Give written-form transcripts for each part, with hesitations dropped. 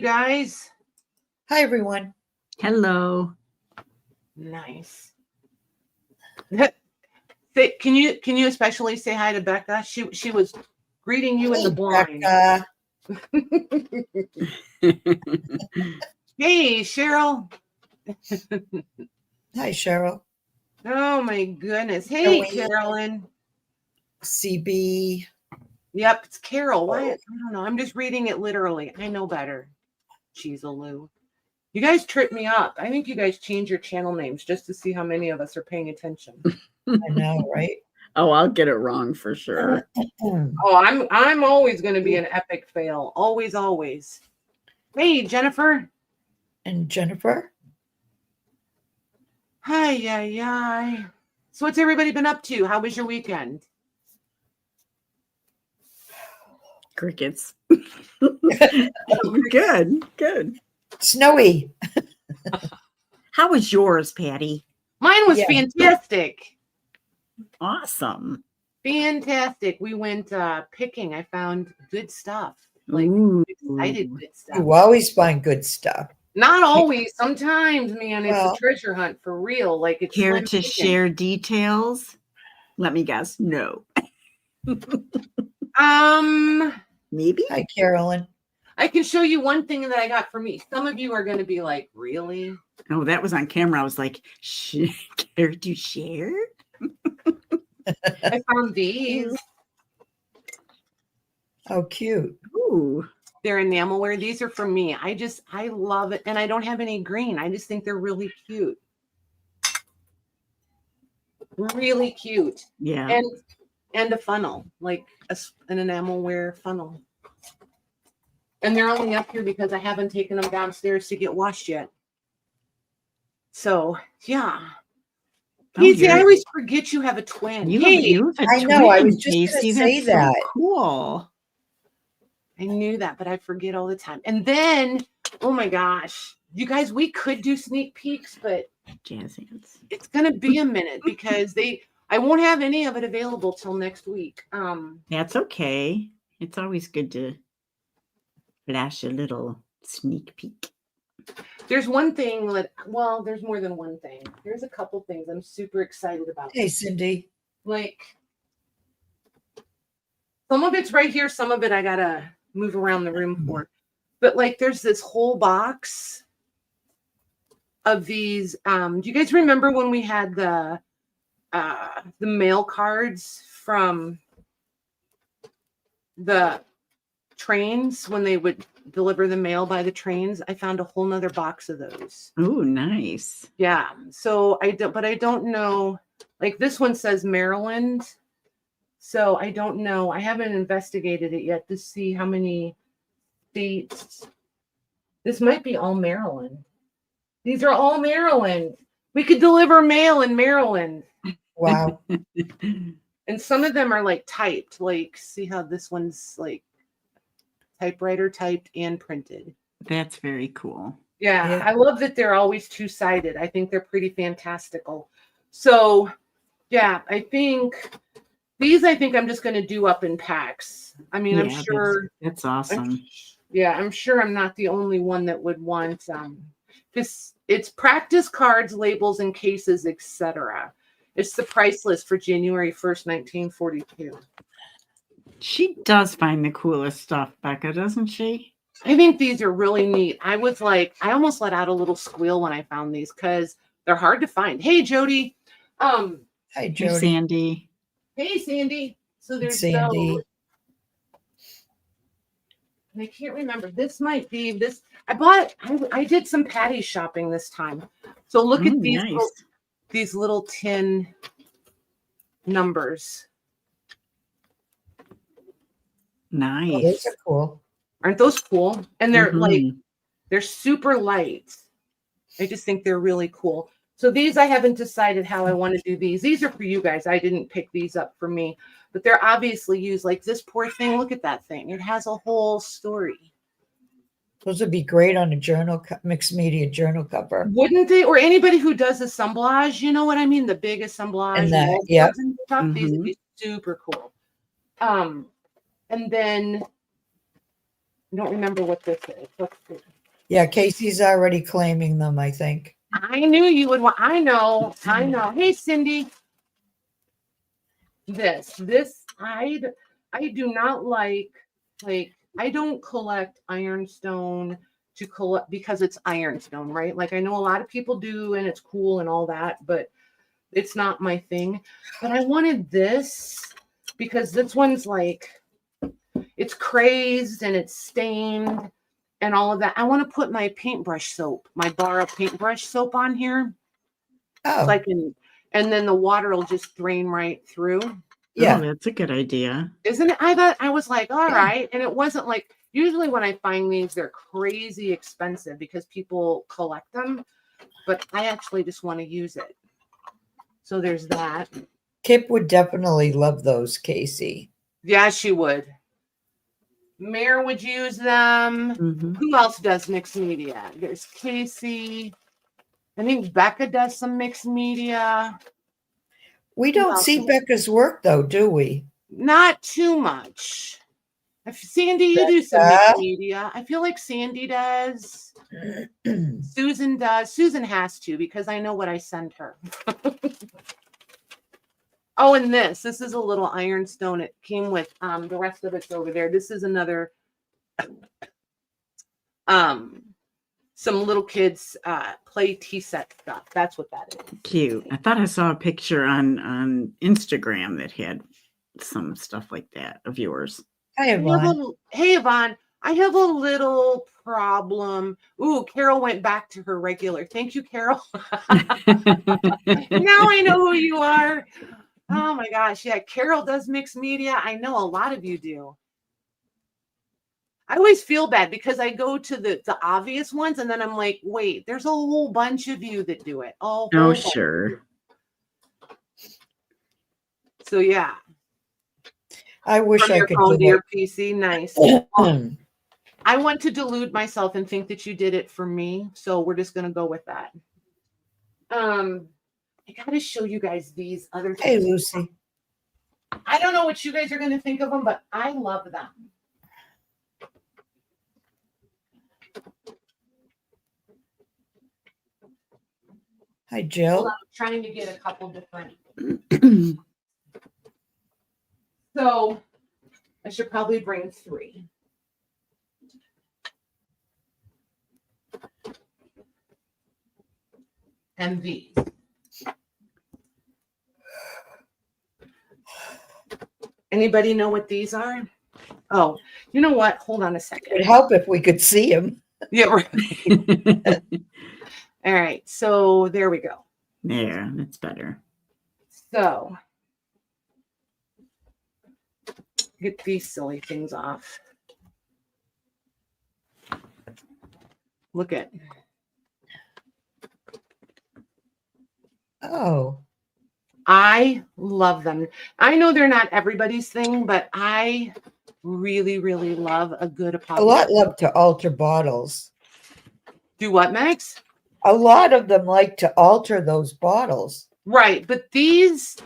guys. Hi, everyone. Hello. Nice. Can you especially say hi to Becca? She was greeting you in the blind. Becca. Hey, Cheryl. Hi, Cheryl. Oh my goodness. Hey, Joey. Carolyn. CB. Yep, it's Carol. Why? I don't know. I'm just reading it literally. I know better. Cheesaloo. You guys trip me up. I think you guys change your channel names just to see how many of us are paying attention. I know, right? Oh, I'll get it wrong for sure. Oh, I'm always going to be an epic fail. Always, always. Hey, Jennifer. And Jennifer. Hi. So what's everybody been up to? How was your weekend? Crickets. Good. Snowy. How was yours, Patty? Mine was fantastic. Awesome. Fantastic. We went picking. I found good stuff. Like excited good stuff. You always find good stuff. Not always. Sometimes, man, it's Well, a treasure hunt for real. Like it's care to share details? Let me guess. No. Maybe. Hi, Carolyn. I can show you one thing that I got for me. Some of you are going to be like, really? Oh, that was on camera. I was like, care to share? I found these. How cute. Ooh. They're enamelware. These are for me. I love it. And I don't have any green. I just think they're really cute. Really cute. Yeah. And a funnel, like an enamelware funnel. And they're only up here because I haven't taken them downstairs to get washed yet. So, yeah. Casey, I always forget you have a twin. You have a I twin, know. I was just Casey. going to say that. So cool. I knew that, but I forget all the time. And then, oh my gosh, you guys, we could do sneak peeks, but Jazz hands. It's going to be a minute because I won't have any of it available till next week. That's okay. It's always good to flash a little sneak peek. There's one thing there's more than one thing. There's a couple things I'm super excited about. Hey, Cindy. Like, some of it's right here. Some of it I got to move around the room for. But like, there's this whole box of these. Do you guys remember when we had the mail cards from the trains when they would deliver the mail by the trains? I found a whole nother box of those. Oh, nice. Yeah. So I don't know. Like this one says Maryland. So I don't know. I haven't investigated it yet to see how many states. This might be all Maryland. These are all Maryland. We could deliver mail in Maryland. Wow. And some of them are like typed. Like, see how this one's like typewriter typed and printed. That's very cool. Yeah. I love that they're always two-sided. I think they're pretty fantastical. So, yeah, I think I'm just going to do up in packs. I mean, I'm sure that's awesome. I'm sure I'm not the only one that would want because it's practice cards, labels, and cases, etc. It's the price list for January 1st, 1942. She does find the coolest stuff, Becca, doesn't she? I think these are really neat. I almost let out a little squeal when I found these because they're hard to find. Hey, Jody. Hi, Jody. Hey, Sandy. Hey, Sandy. So there's Sandy. And I can't remember. This might be this. I did some Patty shopping this time. So look at these. Nice. These little tin numbers. Nice. Oh, those are cool. Aren't those cool? And they're they're super light. I just think they're really cool. So these, I haven't decided how I want to do these. These are for you guys. I didn't pick these up for me, but they're obviously used. Like this poor thing. Look at that thing. It has a whole story. Those would be great on a journal, mixed media journal cover. Wouldn't they? Or anybody who does assemblage, you know what I mean? The big assemblage. And that, These would be super cool. And then I don't remember what this is. Let's see. Yeah, Casey's already claiming them, I think. I knew you would want. I know. Hey, Cindy. This I do not like I don't collect ironstone to collect because it's ironstone, right? Like I know a lot of people do and it's cool and all that, but it's not my thing. But I wanted this because this one's like it's crazed and it's stained and all of that. I want to put my paintbrush soap, my Bara paintbrush soap on here. Oh, So I can, and then the water will just drain right through. yeah. Oh, that's a good idea. Isn't it? I was like, all right. And it wasn't like, usually when I find these, they're crazy expensive because people collect them. But I actually just want to use it. So there's that. Kip would definitely love those, Casey. Yeah, she would. Mare would use them. Mhm. Who else does mixed media? There's Casey. I think Becca does some mixed media. We don't Well, see Becca's work, though, do we? Not too much. Sandy, you do some mixed media. I feel like Sandy does. Susan does. Susan has to because I know what I send her. Oh, and this is a little ironstone. It came with the rest of it's over there. This is another some little kids play tea set stuff. That's what that is. Cute. I thought I saw a picture on Instagram that had some stuff like that of yours. Hi, Yvonne. Hey, Yvonne. I have a little problem. Ooh, Carol went back to her regular. Thank you, Carol. Now I know who you are. Oh my gosh. Yeah, Carol does mixed media. I know a lot of you do. I always feel bad because I go to the obvious ones and then I'm like, wait, there's a whole bunch of you that do it. Oh, Sure. So yeah. I wish From I your could phone do to it. your PC. Nice. I want to delude myself and think that you did it for me. So we're just going to go with that. I got to show you guys these other Hey, things. Lucy. I don't know what you guys are going to think of them, but I love them. Hi, Hold Jill. on, I'm trying to get a couple different. So I should probably bring 3. And these. Anybody know what these are? Oh, you know what? Hold on a second. It'd help if we could see him. Yeah, right. All right. So there we go. There, that's better. So get these silly things off. Look at. Oh, I love them. I know they're not everybody's thing, but I really, really love a good a lot apothecary. love to alter bottles. Do what, Max? A lot of them like to alter those bottles. Right, but these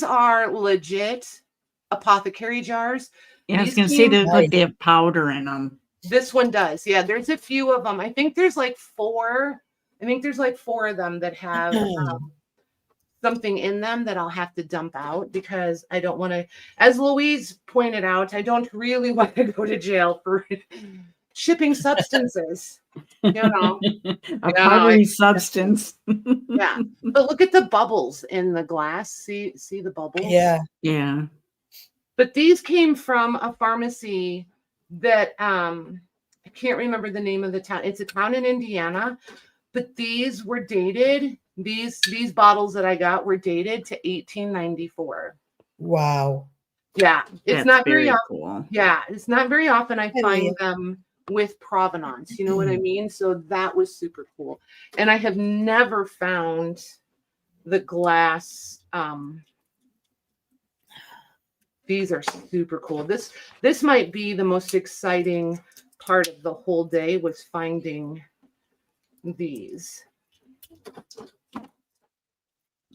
are legit apothecary jars. Yeah, I was These going to say came- that like they have powder in them. This one does. Yeah, there's a few of them. I think there's like 4. I think there's like 4 of them that have something in them that I'll have to dump out because I don't want to, as Louise pointed out, I don't really want to go to jail for shipping substances. You know, A powdery substance. yeah. But look at the bubbles in the glass. See the bubbles? Yeah. Yeah. But these came from a pharmacy that I can't remember the name of the town. It's a town in Indiana, but these were dated. These bottles that I got were dated to 1894. Wow. Yeah, it's That's not very often. cool. Yeah, it's not very often I find Leah. them with provenance. You know what I mean? So that was super cool. And I have never found the glass. These are super cool. This might be the most exciting part of the whole day was finding these.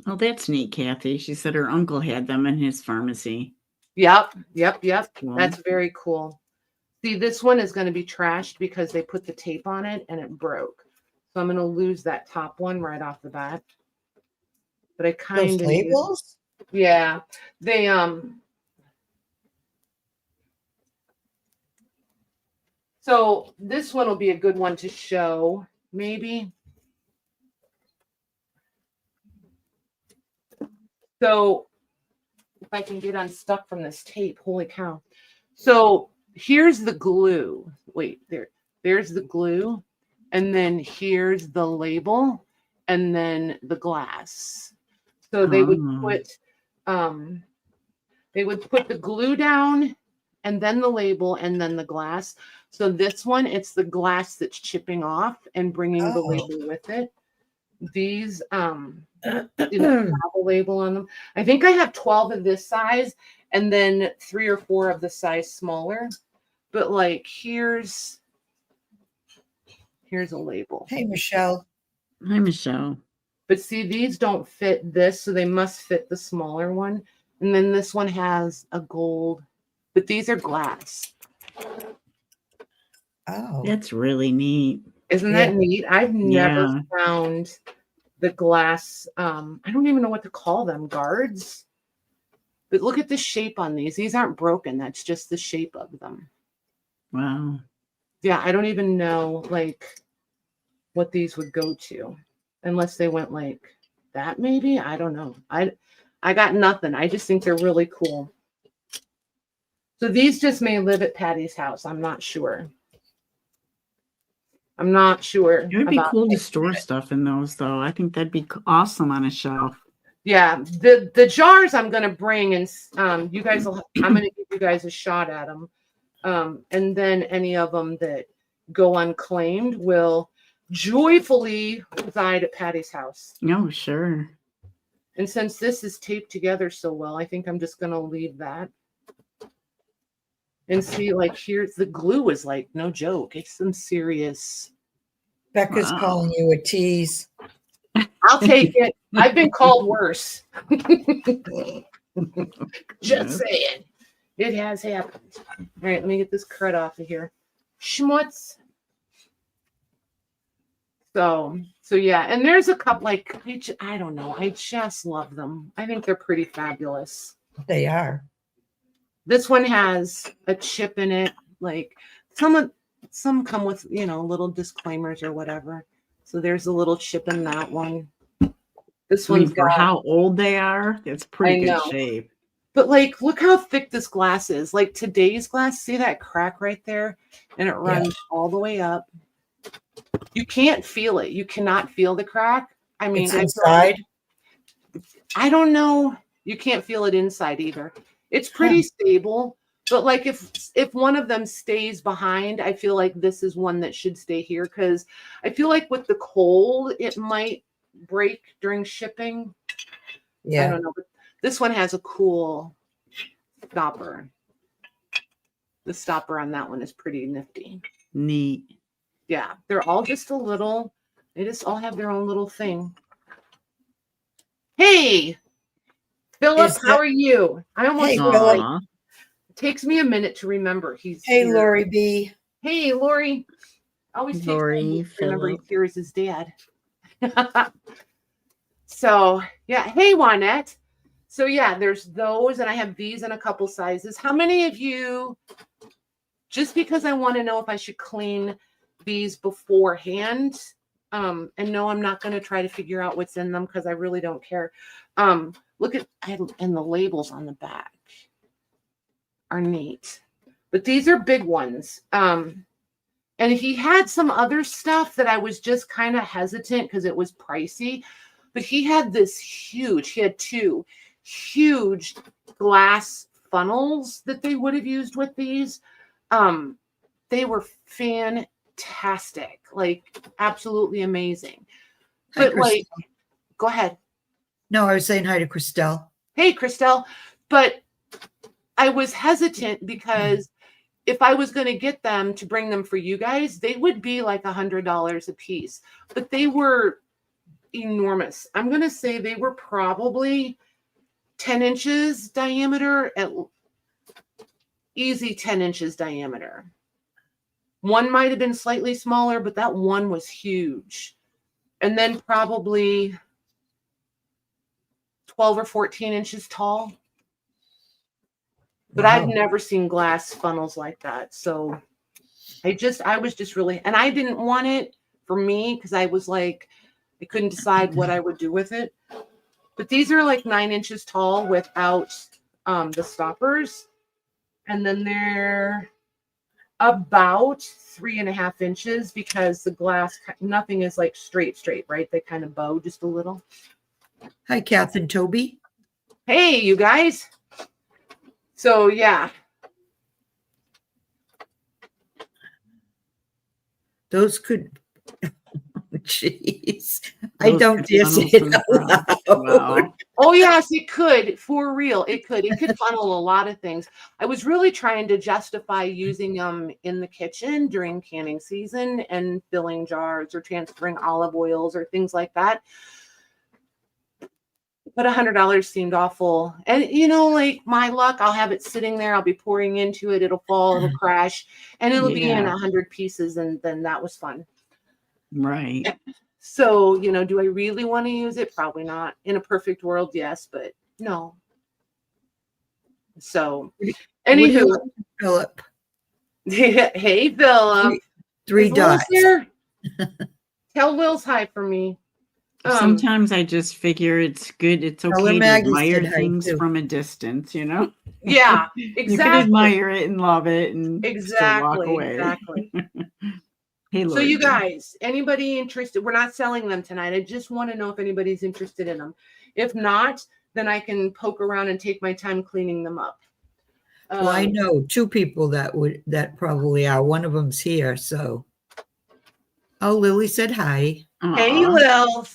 Oh, that's neat, Kathy. She said her uncle had them in his pharmacy. Yep. Cool. That's very cool. See, this one is going to be trashed because they put the tape on it and it broke. So I'm going to lose that top one right off the bat. But I kind Those of labels? yeah. They so this one will be a good one to show, maybe. So if I can get unstuck from this tape, holy cow. So here's the glue. Wait, there's the glue. And then here's the label and then the glass. So they would put the glue down and then the label and then the glass. So this one, it's the glass that's chipping off and bringing the label with it. These have a label on them. I think I have 12 of this size and then 3 or 4 of the size smaller. But like here's a label. Hey, Michelle. Hi, Michelle. But see, these don't fit this, so they must fit the smaller one. And then this one has a gold, but these are glass. Oh, That's really neat. Isn't that neat? I've never Yeah. found the glass. I don't even know what to call them, guards. But look at the shape on these. These aren't broken. That's just the shape of them. Wow. Yeah, I don't even know like what these would go to unless they went like that maybe. I don't know. I got nothing. I just think they're really cool. So these just may live at Patty's house. I'm not sure. I'm not sure. It would be about cool to it. store stuff in those, though. I think that'd be awesome on a shelf. Yeah, the jars I'm gonna bring and you guys will. I'm gonna give you guys a shot at them, and then any of them that go unclaimed will joyfully reside at Patty's house. Oh, sure. And since this is taped together so well, I think I'm just gonna leave that. And see, like here's the glue is like no joke. It's some serious. Becca's Wow. calling you a tease. I'll take it. I've been called worse. Just saying. It has happened. All right, let me get this crud off of here. Schmutz. So yeah, and there's a couple like I don't know. I just love them. I think they're pretty fabulous. They are. This one has a chip in it. Like some come with, little disclaimers or whatever. So there's a little chip in that one. This one's for got, how old they are, it's pretty I good know. shape. But like, look how thick this glass is. Like today's glass, see that crack right there? And it runs all the way up. You can't feel it. You cannot feel the crack. I mean, It's inside. I don't know. You can't feel it inside either. It's pretty stable. But like if one of them stays behind, I feel like this is one that should stay here because I feel like with the cold, it might break during shipping. Yeah. I don't know. But this one has a cool stopper. The stopper on that one is pretty nifty. Neat. Yeah, they're all just a little, they just all have their own little thing. Hey, Philip, how are you? I almost Hey, feel Philip. like it takes me a minute to remember he's Hey, here. Lori B. Hey, Lori. Always takes Lori, me to remember Philip. he's here as his dad. So, yeah. Hey, Juanette. So, yeah, there's those, and I have these in a couple sizes. How many of you, just because I want to know if I should clean these beforehand, and no, I'm not going to try to figure out what's in them because I really don't care. Look at, and the labels on the back are neat, but these are big ones. And he had some other stuff that I was just kind of hesitant because it was pricey, but he had he had 2 huge glass funnels that they would have used with these. They were fantastic, like absolutely amazing. Hi, But like, go ahead. No, I was saying hi to Christelle. Hey, Christelle. But I was hesitant because if I was going to get them to bring them for you guys, they would be like $100 a piece. But they were enormous. I'm going to say they were probably 10 inches diameter, at easy 10 inches diameter. One might have been slightly smaller, but that one was huge. And then probably 12 or 14 inches tall. But I've Wow. never seen glass funnels like that. So I was just really, and I didn't want it for me because I was like, I couldn't decide what I would do with it. But these are like 9 inches tall without the stoppers. And then they're about 3.5 inches because the glass, nothing is like straight, right? They kind of bow just a little. Hi, Kath and Toby. Hey, you guys. So, yeah. Those could, jeez. I Those don't could dare funnel say it some out crowd. loud. Wow. Oh, yes, it could. For real, it could. It could funnel a lot of things. I was really trying to justify using them in the kitchen during canning season and filling jars or transferring olive oils or things like that. But $100 seemed awful. And, like my luck, I'll have it sitting there. I'll be pouring into it. It'll fall, it'll crash, and it'll be in Yeah. 100 pieces. And then that was fun. Right. So, do I really want to use it? Probably not. In a perfect world, yes, but no. So, What do anywho, you want, Philip? hey, Philip. Three Is Lil dots. here? Tell Will's hi for me. Sometimes I just figure it's good. It's Tell her okay to Maggie admire said hi, things too. from a distance, Yeah, You can exactly. admire it and love it and still walk away. Exactly. Hey, So Lord. you guys, anybody interested? We're not selling them tonight. I just want to know if anybody's interested in them. If not, then I can poke around and take my time cleaning them up. Well, I know two people that probably are. One of them's here, so. Oh, Lily said hi. Hey, Aw. Lil.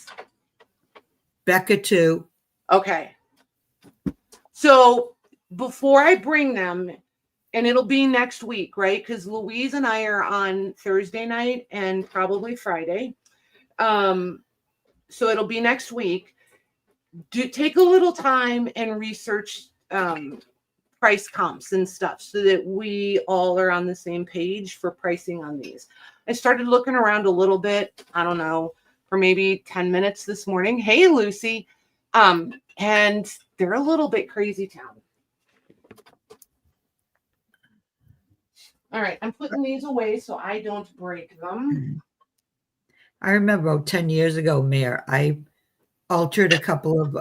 Becca too. Okay. So before I bring them, and it'll be next week, right? Because Louise and I are on Thursday night and probably Friday. So it'll be next week. Take a little time and research price comps and stuff so that we all are on the same page for pricing on these. I started looking around a little bit, I don't know, for maybe 10 minutes this morning. Hey, Lucy. And they're a little bit crazy town. All right, I'm putting these away so I don't break them. I remember about 10 years ago, Mayor, I altered a couple of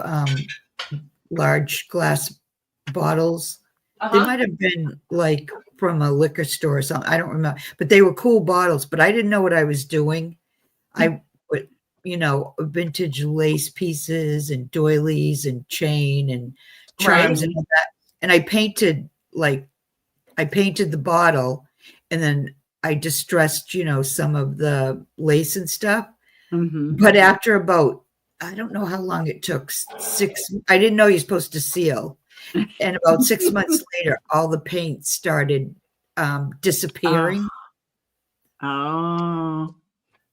large glass bottles. They might have been like from a liquor store or something. I don't remember, but they were cool bottles, but I didn't know what I was doing. I put, vintage lace pieces and doilies and chain and charms and all that. And I painted the bottle and then I distressed, some of the lace and stuff. Mm-hmm. But after about, I don't know how long it took, I didn't know you're supposed to seal. And about 6 months later, all the paint started disappearing. Oh.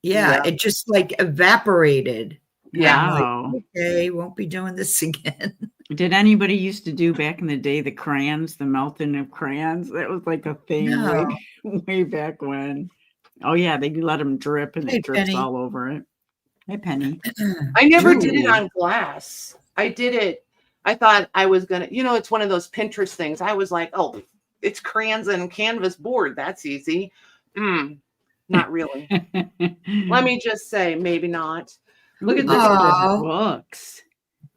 Yeah, it just like evaporated. Yeah. Wow. Like, okay, won't be doing this again. Did anybody used to do back in the day the crayons, the melting of crayons? That was like a thing No. way back when. Oh yeah, they let them drip and Hey, it drips Penny. all over it. Hey, Penny. I never did it Ooh. on glass. I did it. I thought I was going to, it's one of those Pinterest things. I was like, oh, it's crayons and canvas board. That's easy. Not really. Let me just say, maybe not. Look at this. Aw. Books.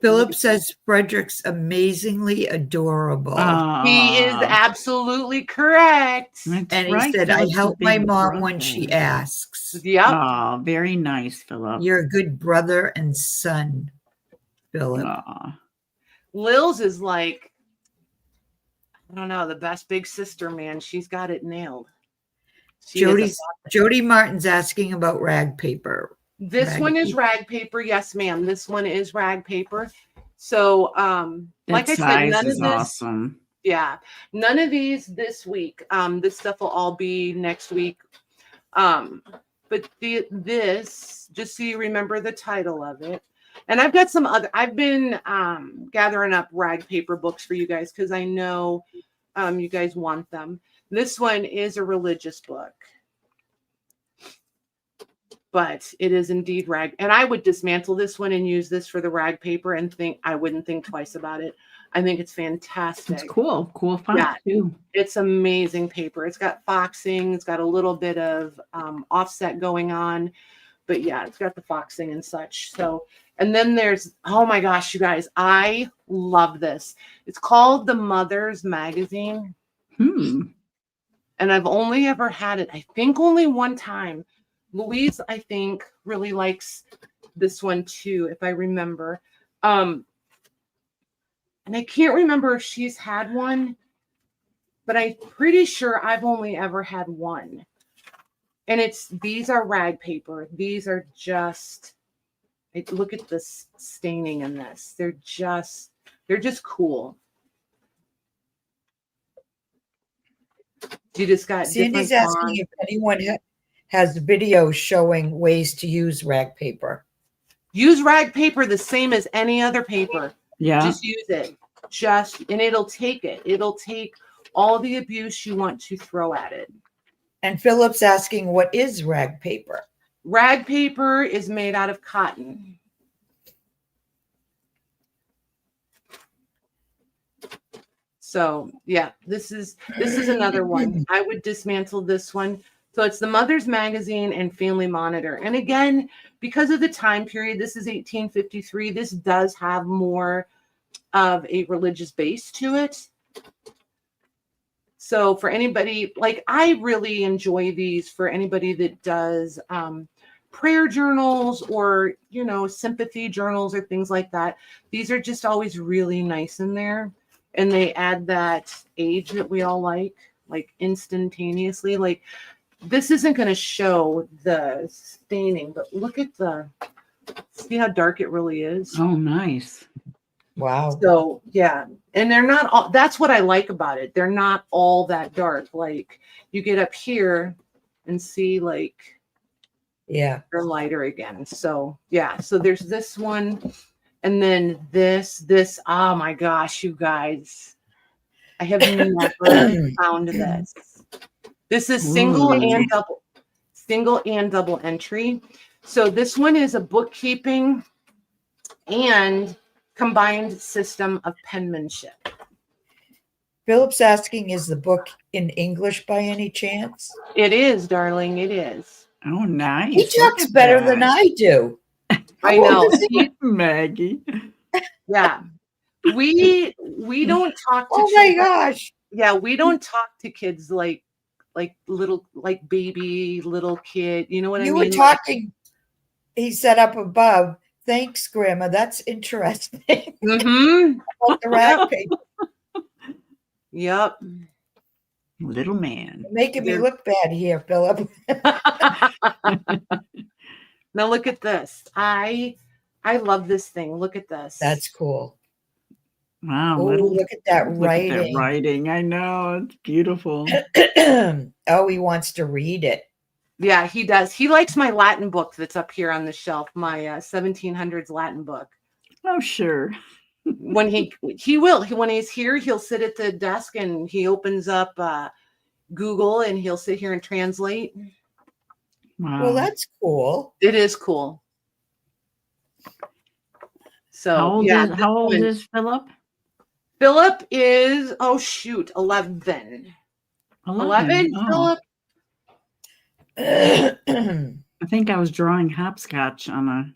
Philip says Frederick's amazingly adorable. He is absolutely correct. That's And he right, said, I Philip's a help my big mom when brother. she asks. Yep. Oh, very nice, Philip. You're a good brother and son, Philip. Aw. Lil's is like, I don't know, the best big sister, man. She's got it nailed. Jody Martin's asking about rag paper. This one is rag paper. Yes, ma'am. This one is rag paper. So, like I said, none of this. Awesome. Yeah, none of these this week. This stuff will all be next week. But this, just so you remember the title of it. And I've got some other. I've been gathering up rag paper books for you guys because I know you guys want them. This one is a religious book. but it is indeed rag. And I would dismantle this one and use this for the rag paper and I wouldn't think twice about it. I think it's fantastic. It's cool. Cool font Yeah. too. It's amazing paper. It's got foxing. It's got a little bit of offset going on. But yeah, it's got the foxing and such. So, and then there's, oh my gosh, you guys, I love this. It's called the Mother's Magazine. And I've only ever had it, I think only one time. Louise, I think, really likes this one too, if I remember. And I can't remember if she's had one, but I'm pretty sure I've only ever had one. And these are rag paper. These are just, look at this staining in this. They're just cool. You just got Sandy's asking if anyone has videos showing ways to use rag paper. Use rag paper the same as any other paper. Yeah. Just use it. And it'll take it. It'll take all the abuse you want to throw at it. And Philip's asking, what is rag paper? Rag paper is made out of cotton. So yeah, this is another one. I would dismantle this one. So it's the Mother's Magazine and Family Monitor. And again, because of the time period, this is 1853. This does have more of a religious base to it. So for anybody, like I really enjoy these for anybody that does prayer journals or, sympathy journals or things like that. These are just always really nice in there. And they add that age that we all like instantaneously. Like this isn't going to show the staining, but look at see how dark it really is. Oh, nice. Wow. So yeah. And they're not all, that's what I like about it. They're not all that dark. Like you get up here and see yeah, they're lighter again. So yeah. So there's this one. And then this, oh my gosh, you guys, I have never found this. This is single and double entry. So this one is a bookkeeping and combined system of penmanship. Philip's asking, is the book in English by any chance? It is, darling. It is. Oh, nice. He talks better than I do. I know. Maggie. Yeah. We don't talk to oh my gosh. Yeah, we don't talk to kids like little baby little kid. You know what I mean? You were talking, he said up above. Thanks, Grandma. That's interesting. Mm-hmm. About the rag paper. Yep. Little man. You're making me look bad here, Philip. Now look at this. I love this thing. Look at this. That's cool. Wow. Oh, look at that writing. At that writing. I know. It's beautiful. Oh, he wants to read it. Yeah, he does. He likes my Latin book that's up here on the shelf, my 1700s Latin book. Oh, sure. When when he's here, he'll sit at the desk and he opens up Google and he'll sit here and translate. Wow. Well, that's cool. It is cool. So how old is Philip? Philip is 11. 11, oh. Philip. I think I was drawing hopscotch on a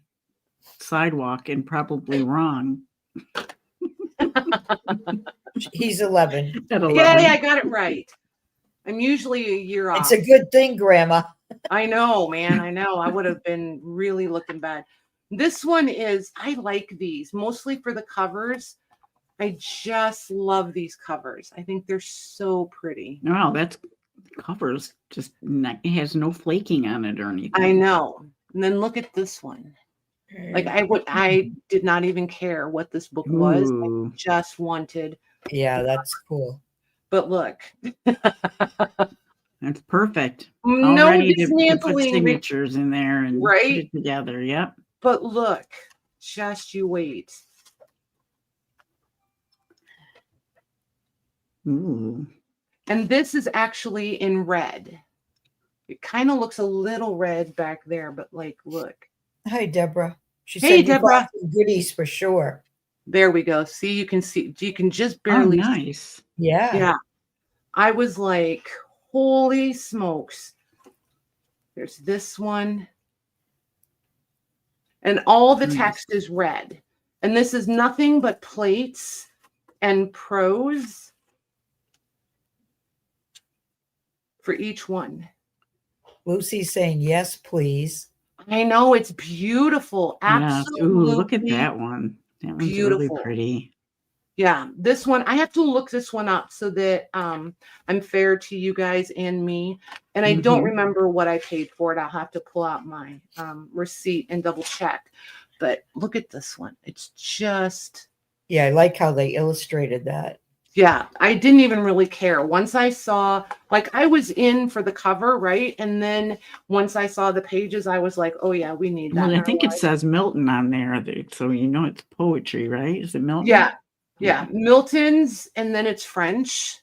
sidewalk and probably wrong. He's 11. At 11. Yeah, I got it right. I'm usually a year off. It's a good thing, Grandma. I know, man. I know. I would have been really looking bad. This one I like these mostly for the covers. I just love these covers. I think they're so pretty. Wow, that's covers. It has no flaking on it or anything. I know. And then look at this one. Like I did not even care what this book was. I just wanted. Yeah, that's cool. But look. That's perfect. No Already to put dismantling signatures in there and put it together. Yep. But look, just you wait. Ooh. And this is actually in red. It kind of looks a little red back there, but like, look. Hi, Deborah. She Hey, said you bought Deborah. some goodies for sure. There we go. See, you can just Oh, barely see. nice. Yeah. Yeah. I was like, holy smokes. There's this one. And all the Nice. text is red. And this is nothing but plates and prose for each one. Lucy's saying, yes, please. I know, it's beautiful. Yes. Absolutely. Ooh, look at that one. That one's beautiful. really pretty. Yeah, this one, I have to look this one up so that I'm fair to you guys and me. And I don't remember what I paid for it. I'll have to pull out my receipt and double check. But look at this one. It's just... Yeah, I like how they illustrated that. Yeah, I didn't even really care. Once I saw, like, I was in for the cover, right? And then once I saw the pages, I was like, oh, yeah, we need that. Well, I think it says Milton on there. So you know it's poetry, right? Is it Milton? Yeah. Yeah. Milton's, and then it's French.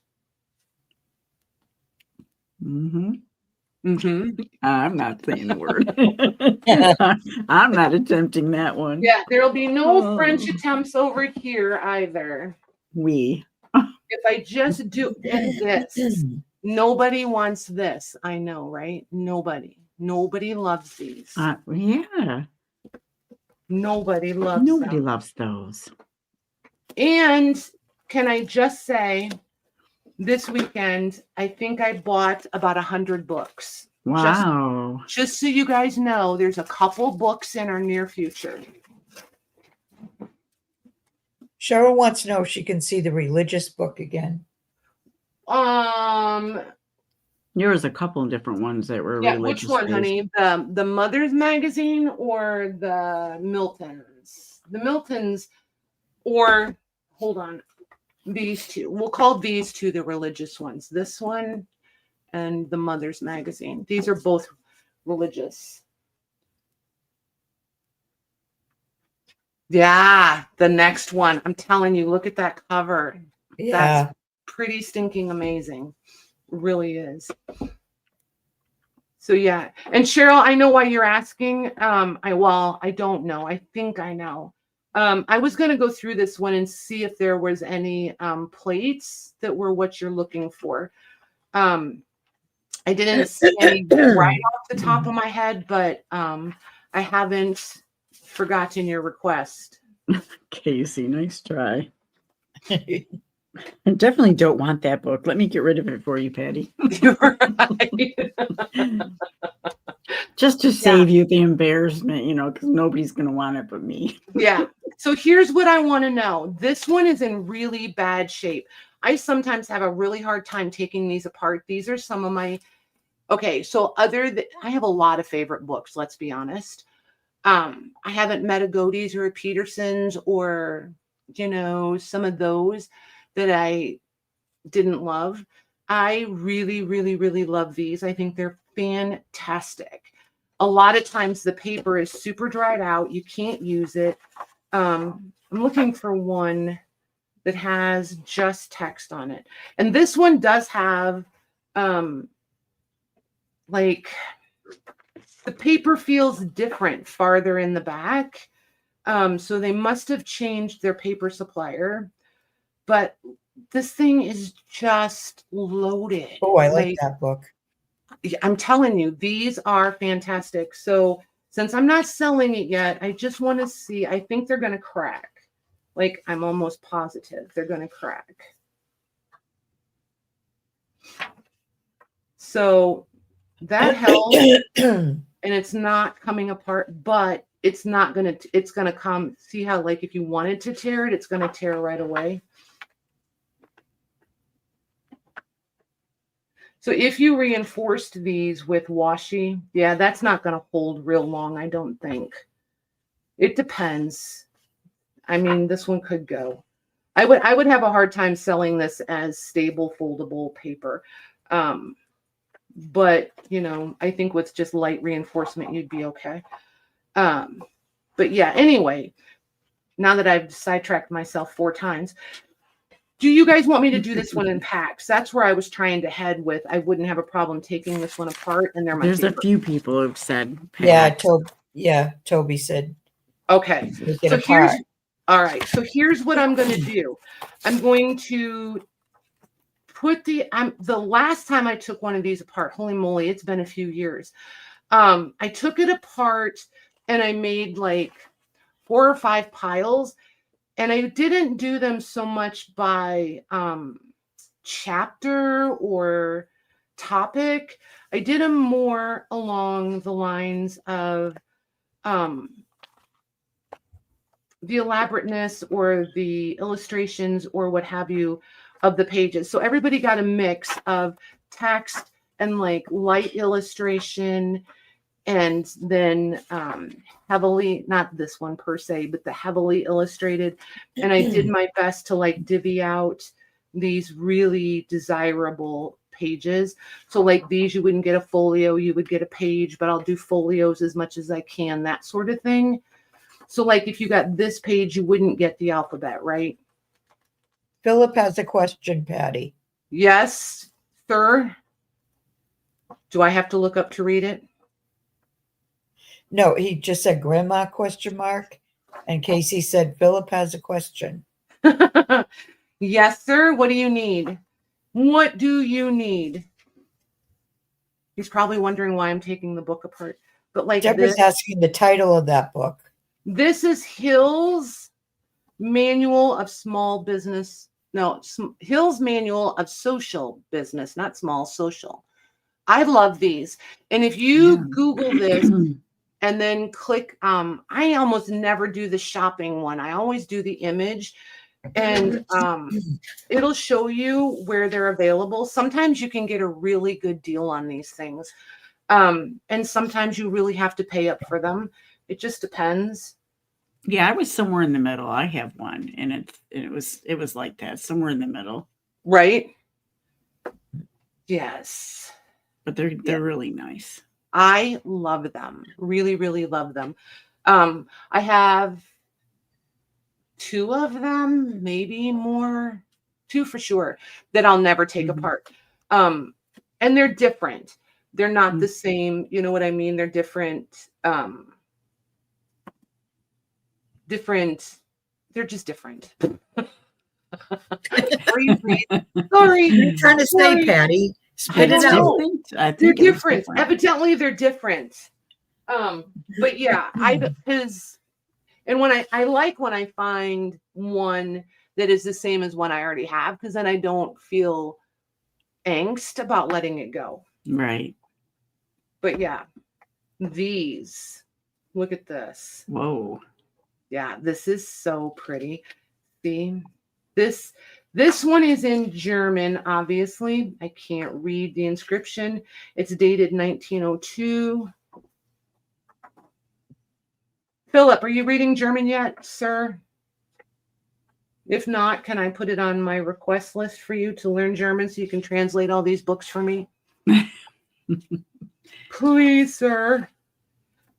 Mm-hmm. Mm-hmm. I'm not saying the word. I'm not attempting that one. Yeah, there'll be no French attempts over here either. We. If I just do this, nobody wants this. I know, right? Nobody loves these. Yeah. Nobody loves Nobody them. loves those. And can I just say, this weekend, I think I bought about 100 books. Wow. Just so you guys know, there's a couple books in our near future. Cheryl wants to know if she can see the religious book again. There was a couple of different ones that were religious. Which one, honey? The Mother's Magazine or the Miltons? The Miltons, or hold on, these two. We'll call these two the religious ones. This one and the Mother's Magazine. These are both religious. Yeah, the next one. I'm telling you, look at that cover. Yeah. That's pretty stinking amazing. It really is. So yeah. And Cheryl, I know why you're asking. I don't know. I think I know. I was going to go through this one and see if there was any plates that were what you're looking for. I didn't see any right off the top of my head, but I haven't forgotten your request. Casey, nice try. I definitely don't want that book. Let me get rid of it for you, Patty. You're right. Just to save you the embarrassment, because nobody's going to want it but me. Yeah. So here's what I want to know. This one is in really bad shape. I sometimes have a really hard time taking these apart. These are some of my... Okay, so I have a lot of favorite books, let's be honest. I haven't met a Godey's or a Peterson's or, some of those that I didn't love. I really, really, really love these. I think they're fantastic. A lot of times the paper is super dried out. You can't use it. I'm looking for one that has just text on it. And this one does have, like, the paper feels different farther in the back. So they must have changed their paper supplier. But this thing is just loaded. Oh, I like that book. I'm telling you, these are fantastic. So since I'm not selling it yet, I just want to see. I think they're going to crack. Like, I'm almost positive they're going to crack. So that helps. And it's not coming apart, but it's not going to, it's going to come. See how, like, if you wanted to tear it, it's going to tear right away. So if you reinforced these with washi, yeah, that's not going to hold real long, I don't think. It depends. I mean, this one could go. I would have a hard time selling this as stable foldable paper. But, I think with just light reinforcement, you'd be okay. But yeah, anyway, now that I've sidetracked myself 4 times, Do you guys want me to do this one in packs? That's where I was trying to head with. I wouldn't have a problem taking this one apart, and they're my There's a favorite. few people who've said Yeah, packs. Toby said Okay. take it So apart. all right. So here's what I'm going to do. I'm going to put the last time I took one of these apart, holy moly, it's been a few years. I took it apart and I made like 4 or 5 piles, and I didn't do them so much by chapter or topic. I did them more along the lines of the elaborateness or the illustrations or what have you of the pages. So everybody got a mix of text and like light illustration, and then heavily, not this one per se, but the heavily illustrated. And I did my best to like divvy out these really desirable pages. So like these, you wouldn't get a folio, you would get a page, but I'll do folios as much as I can, that sort of thing. So like if you got this page, you wouldn't get the alphabet, right? Philip has a question, Patty. Yes, sir. Do I have to look up to read it? No, he just said grandma question mark. And Casey said Philip has a question. Yes, sir. What do you need? What do you need? He's probably wondering why I'm taking the book apart. But like Deborah's asking the title of that book. This is Hill's Manual of Small Business. No, Hill's Manual of Social Business, not small, social. I love these. And if you Google this and then click, I almost never do the shopping one. I always do the image, and it'll show you where they're available. Sometimes you can get a really good deal on these things. And sometimes you really have to pay up for them. It just depends. Yeah, I was somewhere in the middle. I have one, and it was like that, somewhere in the middle. Right? Yes. But they're really nice. I love them. Really, really love them. I have 2 of them, maybe more, 2 for sure, that I'll never take apart. And they're different. They're not the same. You know what I mean? They're different. They're just different. Sorry. What are you trying to say, Patty? Spit it out. They're different. Evidently, they're different. But yeah, and when I like when I find one that is the same as one I already have, because then I don't feel angst about letting it go. Right. But yeah, these. Look at this. Whoa. Yeah, this is so pretty. See, this one is in German, obviously. I can't read the inscription. It's dated 1902. Philip, are you reading German yet, sir? If not, can I put it on my request list for you to learn German so you can translate all these books for me? Please, sir.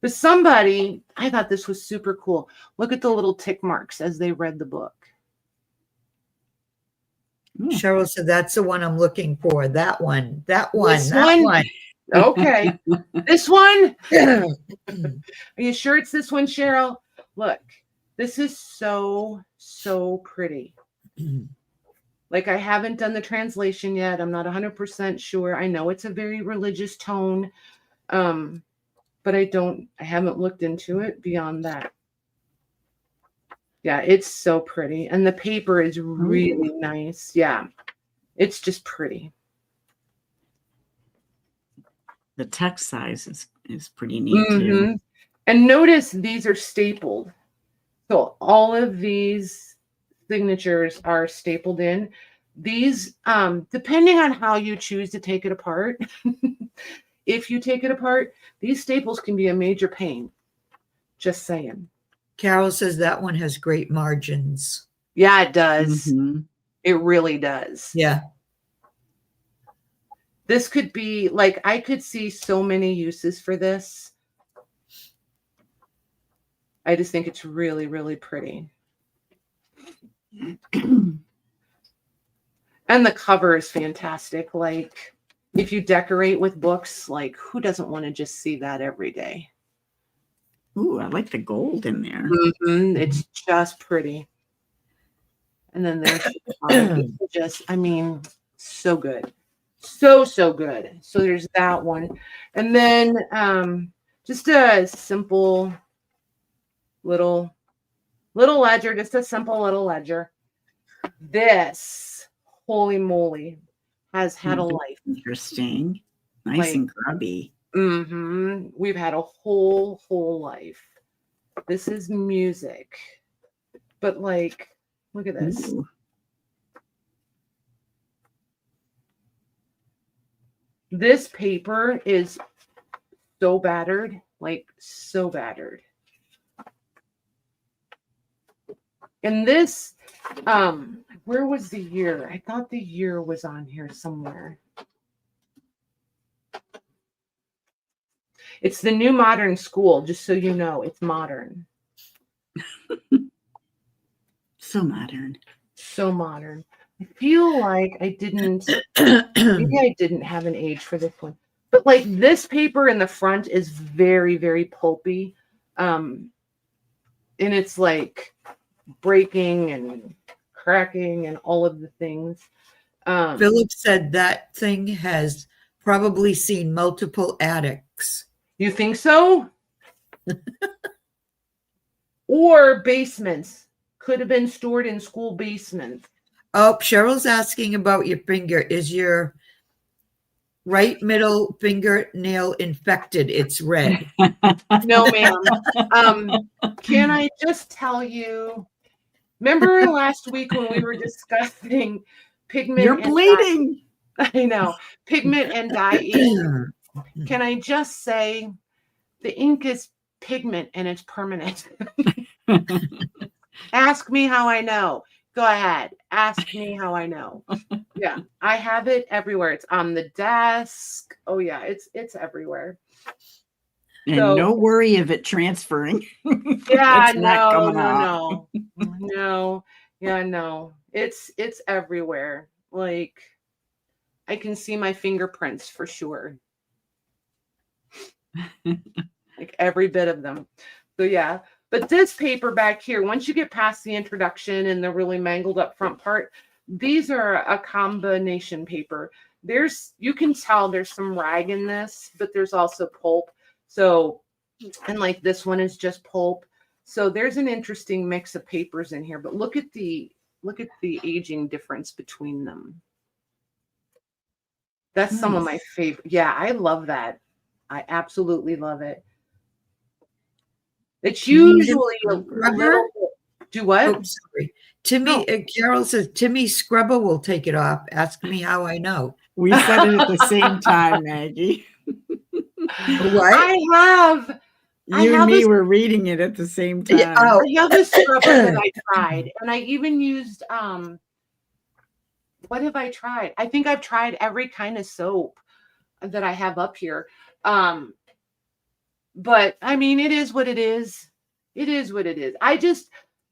But somebody, I thought this was super cool. Look at the little tick marks as they read the book. Cheryl said, that's the one I'm looking for. That one. Okay. This one? Are you sure it's this one, Cheryl? Look, this is so, so pretty. Like, I haven't done the translation yet. I'm not 100% sure. I know it's a very religious tone. But I haven't looked into it beyond that. Yeah, it's so pretty. And the paper is really nice. Yeah, it's just pretty. The text size is pretty neat too. And notice these are stapled. So all of these signatures are stapled in. These, depending on how you choose to take it apart, if you take it apart, these staples can be a major pain. Just saying. Carol says that one has great margins. Yeah, it does. It really does. Yeah. This could be, like, I could see so many uses for this. I just think it's really, really pretty. And the cover is fantastic. Like, if you decorate with books, like, who doesn't want to just see that every day? Ooh, I like the gold in there. It's just pretty. And then there's just, I mean, so good. So good. So there's that one. And then just a simple little ledger, just a simple little ledger. This, holy moly, has had a life. Interesting. Nice and grubby. We've had a whole life. This is music. But like, look at this. Ooh. This paper is so battered, like so battered. And this, where was the year? I thought the year was on here somewhere. It's the New Modern School, just so you know, it's modern. So modern. So modern. I feel like maybe I didn't have an age for this one. But like this paper in the front is very, very pulpy. And it's like breaking and cracking and all of the things. Philip said that thing has probably seen multiple addicts. You think so? Or basements. Could have been stored in school basements. Oh, Cheryl's asking about your finger. Is your right middle fingernail infected? It's red. No, ma'am. Can I just tell you, remember last week when we were discussing pigment? You're bleeding. I know. Pigment and dye ink. Can I just say the ink is pigment and it's permanent? Ask me how I know. Go ahead. Ask me how I know. Yeah, I have it everywhere. It's on the desk. Oh yeah, it's everywhere. And so, no worry of it transferring. Yeah, no. Yeah, no. It's everywhere. Like, I can see my fingerprints for sure. Like every bit of them. So yeah. But this paper back here, once you get past the introduction and the really mangled up front part, these are a combination paper. You can tell there's some rag in this, but there's also pulp. So, and like this one is just pulp. So there's an interesting mix of papers in here, but look at the aging difference between them. That's nice. Some of my favorite. Yeah, I love that. I absolutely love it. It's usually a little bit. Do what? Oh, sorry. Timmy, Carol says, Timmy Scrubber will take it off. Ask me how I know. We said it at the same time, Maggie. What? You and me were reading it at the same time. Yeah, oh. I have a scrubber that I tried. And I even used, what have I tried? I think I've tried every kind of soap that I have up here. But I mean, it is what it is. It is what it is.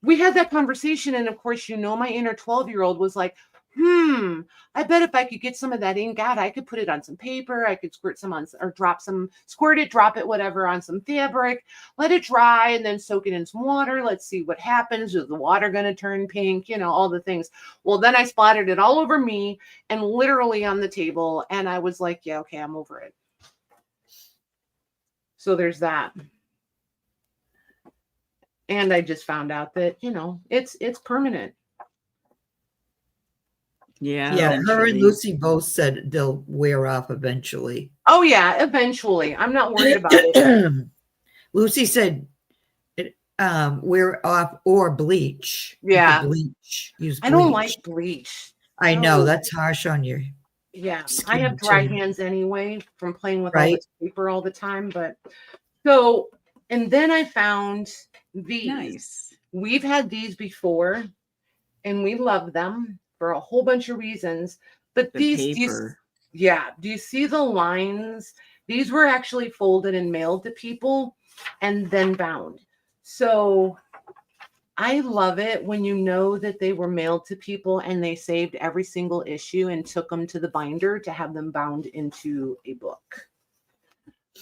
We had that conversation. And of course, my inner 12-year-old was like, I bet if I could get some of that ink out, I could put it on some paper. I could squirt some on, or squirt it, drop it, whatever, on some fabric, let it dry, and then soak it in some water. Let's see what happens. Is the water going to turn pink? All the things. Well, then I splattered it all over me and literally on the table. And I was like, yeah, okay, I'm over it. So there's that. And I just found out that, it's permanent. Yeah. Yeah. Her and Lucy both said they'll wear off eventually. Oh yeah, eventually. I'm not worried about it. Lucy said wear off or bleach. Yeah. Bleach. Use bleach. I don't like bleach. I know that's harsh on you. Yeah, I have dry hands anyway from playing with all this paper all the time. But and then I found these. Nice. We've had these before, and we love them for a whole bunch of reasons. But these, do you see the lines? These were actually folded and mailed to people and then bound. So I love it when you know that they were mailed to people and they saved every single issue and took them to the binder to have them bound into a book.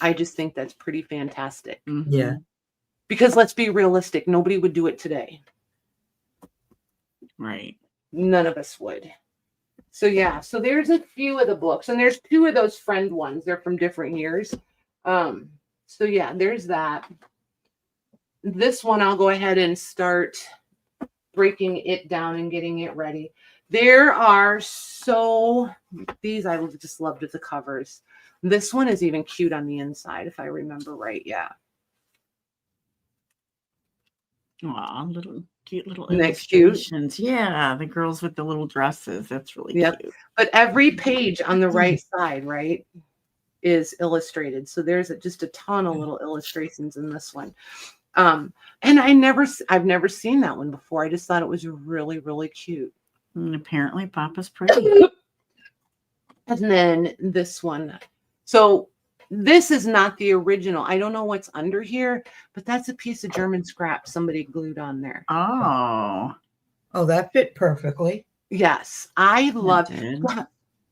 I just think that's pretty fantastic. Yeah. Because let's be realistic, nobody would do it today. Right. None of us would. So yeah, so there's a few of the books, and there's 2 of those friend ones. They're from different years. So yeah, there's that. This one, I'll go ahead and start breaking it down and getting it ready. There are these I just loved the covers. This one is even cute on the inside, if I remember right. Yeah. Aw, cute little Isn't that cute? illustrations. Yeah, the girls with the little dresses. That's really cute. But every page on the right side, right, is illustrated. So there's just a ton of little illustrations in this one. And I've never seen that one before. I just thought it was really, really cute. And apparently Papa's pretty. And then this one. So this is not the original. I don't know what's under here, but that's a piece of German scrap somebody glued on there. Oh. Oh, that fit perfectly. Yes, I love it.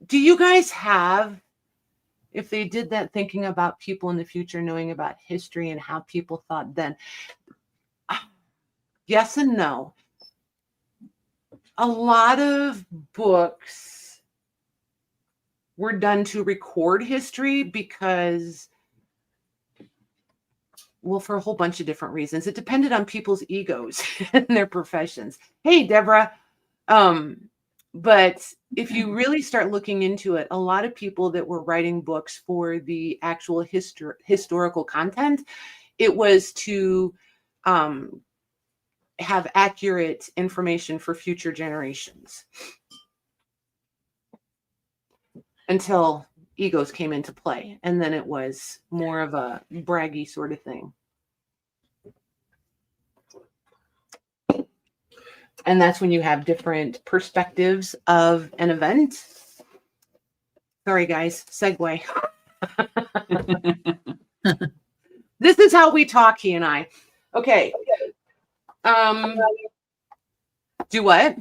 Do you guys have, if they did that, thinking about people in the future, knowing about history and how people thought then? Yes and no. A lot of books were done to record history because, well, for a whole bunch of different reasons. It depended on people's egos and their professions. Hey, Deborah. But if you really start looking into it, a lot of people that were writing books for the actual historical content, it was to have accurate information for future generations. Until egos came into play. And then it was more of a braggy sort of thing. And that's when you have different perspectives of an event. Sorry, guys, segue. This is how we talk, he and I. Okay. Do what?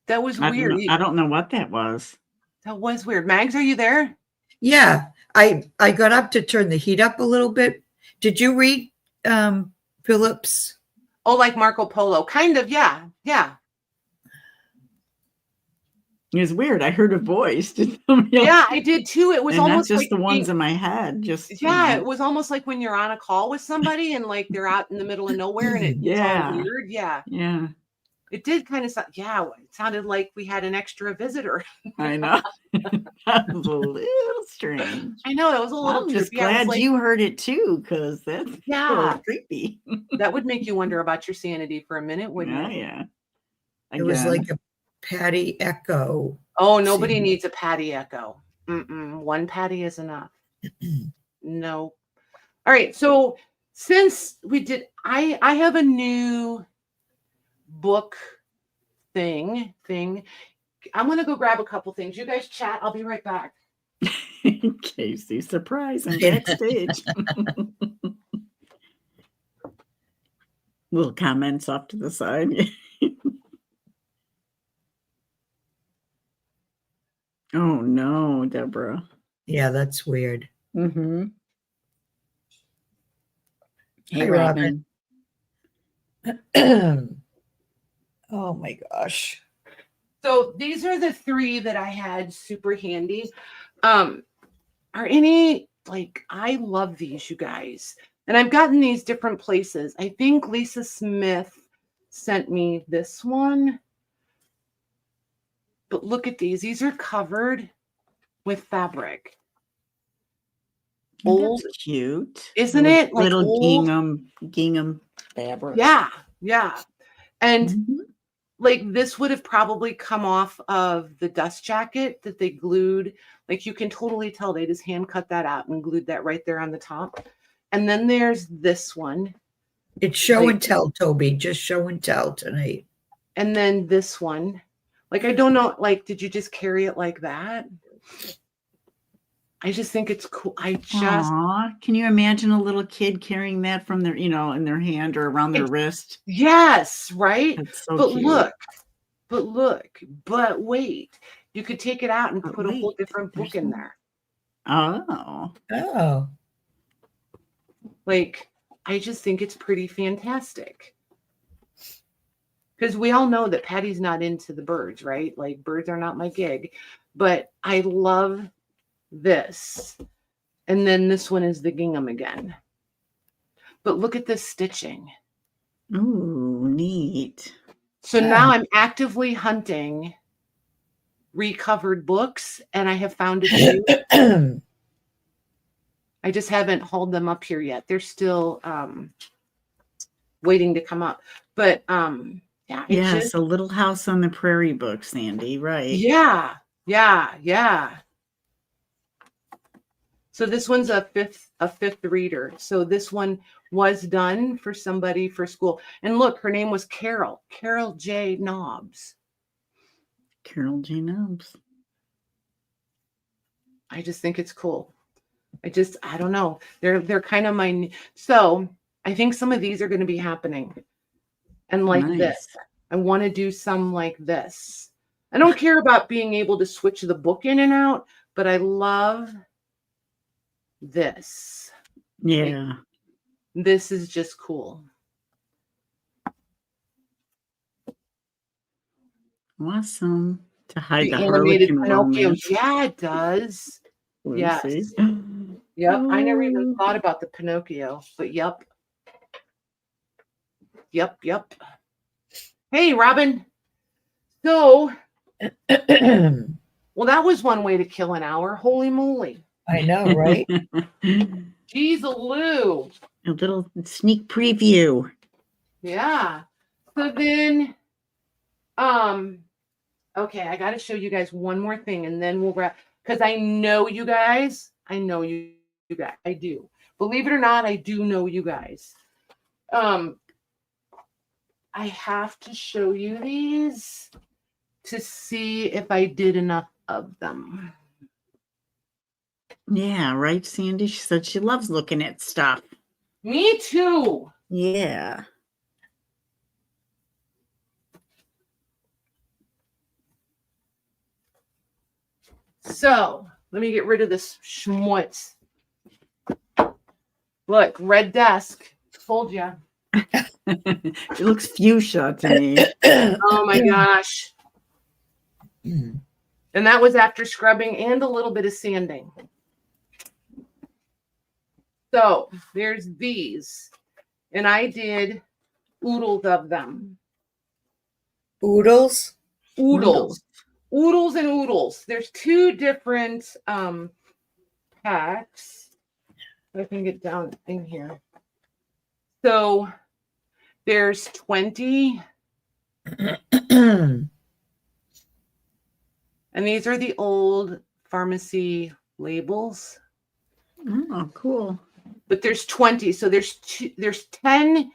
That was weird. I don't know what that was. That was weird. Mags, are you there? Yeah. I got up to turn the heat up a little bit. Did you read Phillips? Oh, like Marco Polo. Kind of, yeah. Yeah. It was weird. I heard a voice. Did somebody else? Yeah, I did too. It was almost not just like the ones in my head. Just yeah, it was almost like when you're on a call with somebody and like they're out in the middle of nowhere and it's all weird. Yeah. Yeah. It did kind of sound, yeah, it sounded like we had an extra visitor. I know. That was a little strange. I know, it was a little I'm just trippy. glad you heard it too, because that's creepy. That would make you wonder about your sanity for a minute, wouldn't it? Yeah. It was like a Patty echo. Oh, nobody needs a Patty echo. One Patty is enough. No. All right. So since we did, I have a new book thing. I'm going to go grab a couple things. You guys chat. I'll be right back. Casey, surprise. I'm backstage. Little comments off to the side. Oh no, Deborah. Yeah, that's weird. Mm-hmm. Hey, Hey, Robin. Oh my gosh. So these are the 3 that I had super handy. Are any, like, I love these, you guys. And I've gotten these different places. I think Lisa Smith sent me this one. But look at these. These are covered with fabric. Old, that's cute. Isn't it? Like little old gingham fabric. Yeah. And like this would have probably come off of the dust jacket that they glued. Like you can totally tell they just hand cut that out and glued that right there on the top. And then there's this one. It's show and tell, Toby. Just show and tell tonight. And then this one. Like, I don't know, like, did you just carry it like that? I just think it's cool. Aw, can you imagine a little kid carrying that from their, in their hand or around their wrist? Yes, right? That's so But cute. but wait. You could take it out and But put a whole wait, different book there's in more. there. Oh, Oh, Like, I just think it's pretty fantastic. Because we all know that Patty's not into the birds, right? Like, birds are not my gig. But I love this. And then this one is the gingham again. But look at this stitching. ooh, neat. So now I'm actively hunting recovered books, and I have found a few. I just haven't hauled them up here yet. They're still waiting to come up. But yeah, Yes, a Little House on the Prairie book, Sandy, right? Yeah. So this one's a fifth reader. So this one was done for somebody for school. And look, her name was Carol J. Knobs. Carol J. Knobs. I just think it's cool. I don't know. They're kind of my, so I think some of these are going to be happening. And like this, I want to do some like this. I don't care about being able to switch the book in and out, but I love this. Yeah. Like, this is just cool. Awesome. To hide the animated Harlequin Pinocchio. romance. Yeah, it does. Yes. Yep. I never even thought about the Pinocchio, but yep. Hey, Robin. So, well, that was one way to kill an hour. Holy moly. I know, right? Jeez-a-loo. A little sneak preview. Yeah. So then, okay, I got to show you guys one more thing, and then we'll wrap. Because I know you guys. I know you guys. I do. Believe it or not, I do know you guys. I have to show you these to see if I did enough of them. Yeah, right, Sandy? She said she loves looking at stuff. Me too. Yeah. So let me get rid of this schmutz. Look, red desk. Told you. It looks fuchsia to me. Oh my gosh. And that was after scrubbing and a little bit of sanding. So there's these. And I did oodles of them. Oodles? Oodles. Oodles and oodles. There's two different packs. I can get down in here. So there's 20. And these are the old pharmacy labels. Oh, cool. But there's 20. So there's 10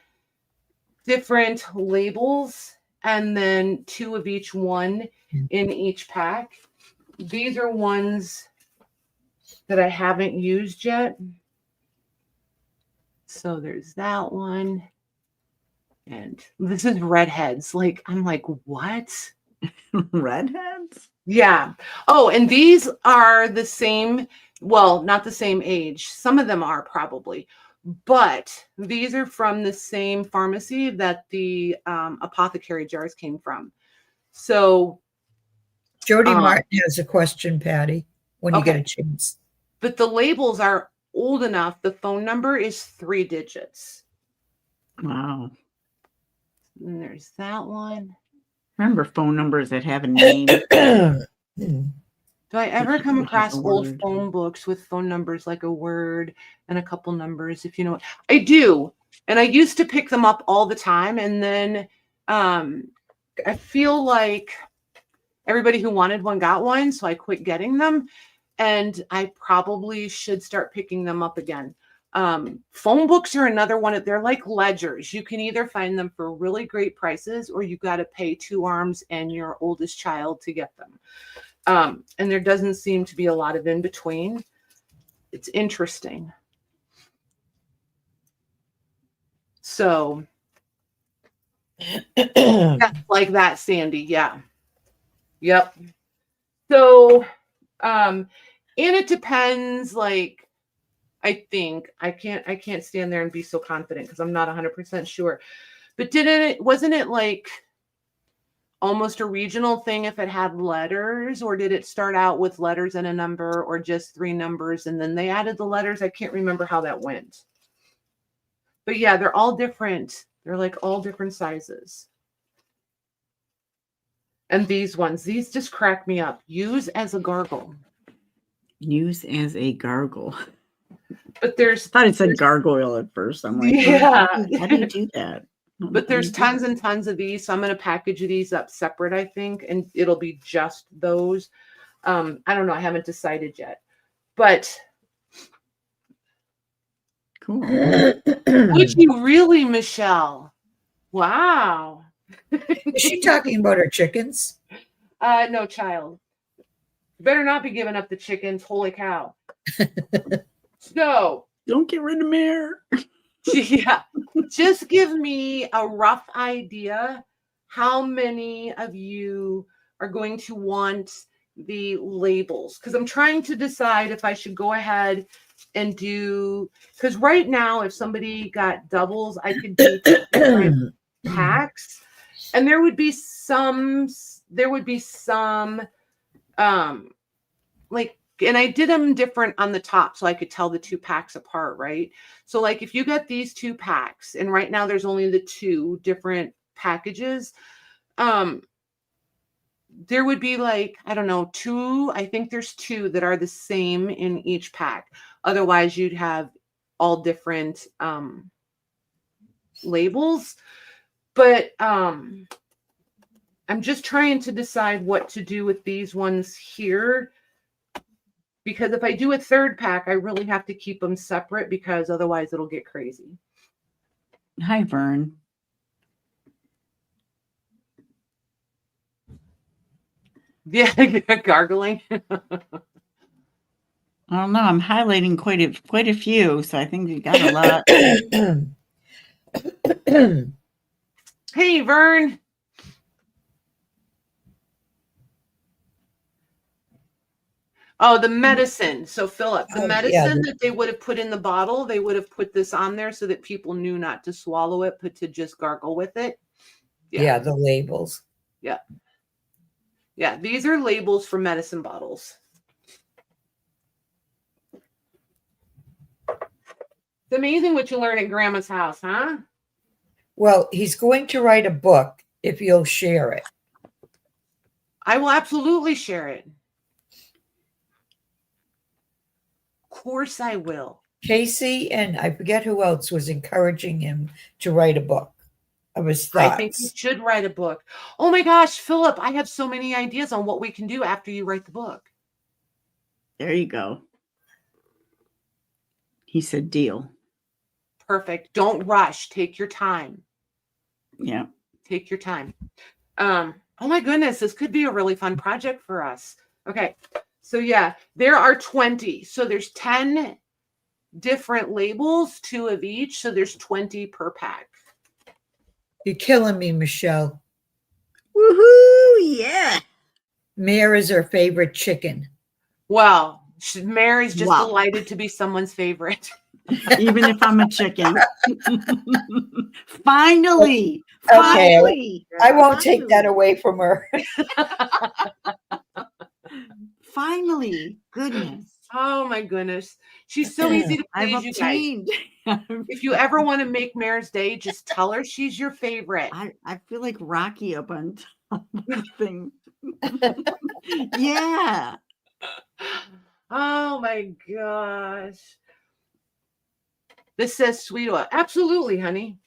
different labels and then 2 of each one in each pack. These are ones that I haven't used yet. So there's that one. And this is redheads. Like, I'm like, what? Redheads? Yeah. Oh, and these are the same, well, not the same age. Some of them are probably, but these are from the same pharmacy that the apothecary jars came from. So Jody Martin has a question, Patty, when you get a chance. But the labels are old enough. The phone number is 3 digits. Wow. And there's that one. Remember phone numbers that have a name. Do I ever come across old phone books with phone numbers like a word and a couple numbers, if you know what? I do. And I used to pick them up all the time. And then I feel like everybody who wanted one got one. So I quit getting them. And I probably should start picking them up again. Phone books are another one. They're like ledgers. You can either find them for really great prices or you got to pay 2 arms and your oldest child to get them. And there doesn't seem to be a lot of in between. It's interesting. So yeah, like that, Sandy. Yeah. Yep. So, and it depends, like, I think I can't stand there and be so confident because I'm not 100% sure. But wasn't it like almost a regional thing if it had letters, or did it start out with letters and a number, or just 3 numbers and then they added the letters? I can't remember how that went. But yeah, they're all different. They're like all different sizes. And these just crack me up. Use as a gargle. Use as a gargle. But I thought it said gargoyle at first. I'm like, yeah. How do you do that? But there's tons and tons of these. So I'm going to package these up separate, I think, and it'll be just those. I don't know. I haven't decided yet. But cool. would you really, Michelle? Wow. Is she talking about her chickens? No, child. Better not be giving up the chickens. Holy cow. So don't get rid of Mare. Yeah. Just give me a rough idea how many of you are going to want the labels, because I'm trying to decide if I should go ahead and do, because right now if somebody got doubles, I could do 2 different packs, and there would be some like, and I did them different on the top so I could tell the 2 packs apart, right? So like if you got these 2 packs, and right now there's only the 2 different packages, there would be like, I don't know, 2, I think there's 2 that are the same in each pack. Otherwise you'd have all different labels. But I'm just trying to decide what to do with these ones here. Because if I do a 3rd pack, I really have to keep them separate because otherwise it'll get crazy. Hi, Vern. Yeah, gargling. I don't know. I'm highlighting quite a few, so I think you got a lot. Hey, Vern. Oh, the medicine. So, Philip, the medicine that they would have put in the bottle, they would have put this on there so that people knew not to swallow it, but to just gargle with it. Yeah, the labels. Yeah. Yeah, these are labels for medicine bottles. It's amazing what you learn at Grandma's house, huh? Well, he's going to write a book if you'll share it. I will absolutely share it. Of course I will. Casey and I forget who else was encouraging him to write a book of his thoughts. I think he should write a book. Oh my gosh, Philip, I have so many ideas on what we can do after you write the book. There you go. He said deal. Perfect. Don't rush. Take your time. Yeah. Take your time. Oh my goodness, this could be a really fun project for us. Okay. So yeah, there are 20. So there's 10 different labels, 2 of each. So there's 20 per pack. You're killing me, Michelle. Woohoo! Yeah. Mare is her favorite chicken. Well, Mary's just delighted to be someone's favorite. Even if I'm a chicken. Finally. Okay. Finally. I won't take that away from her. Finally. Goodness. Oh my goodness. She's so easy to please, you guys. If you ever want to make Mare's day, just tell her she's your favorite. I feel like Rocky up on top of the thing. Yeah. Oh my gosh. This says sweet oil. Absolutely, honey.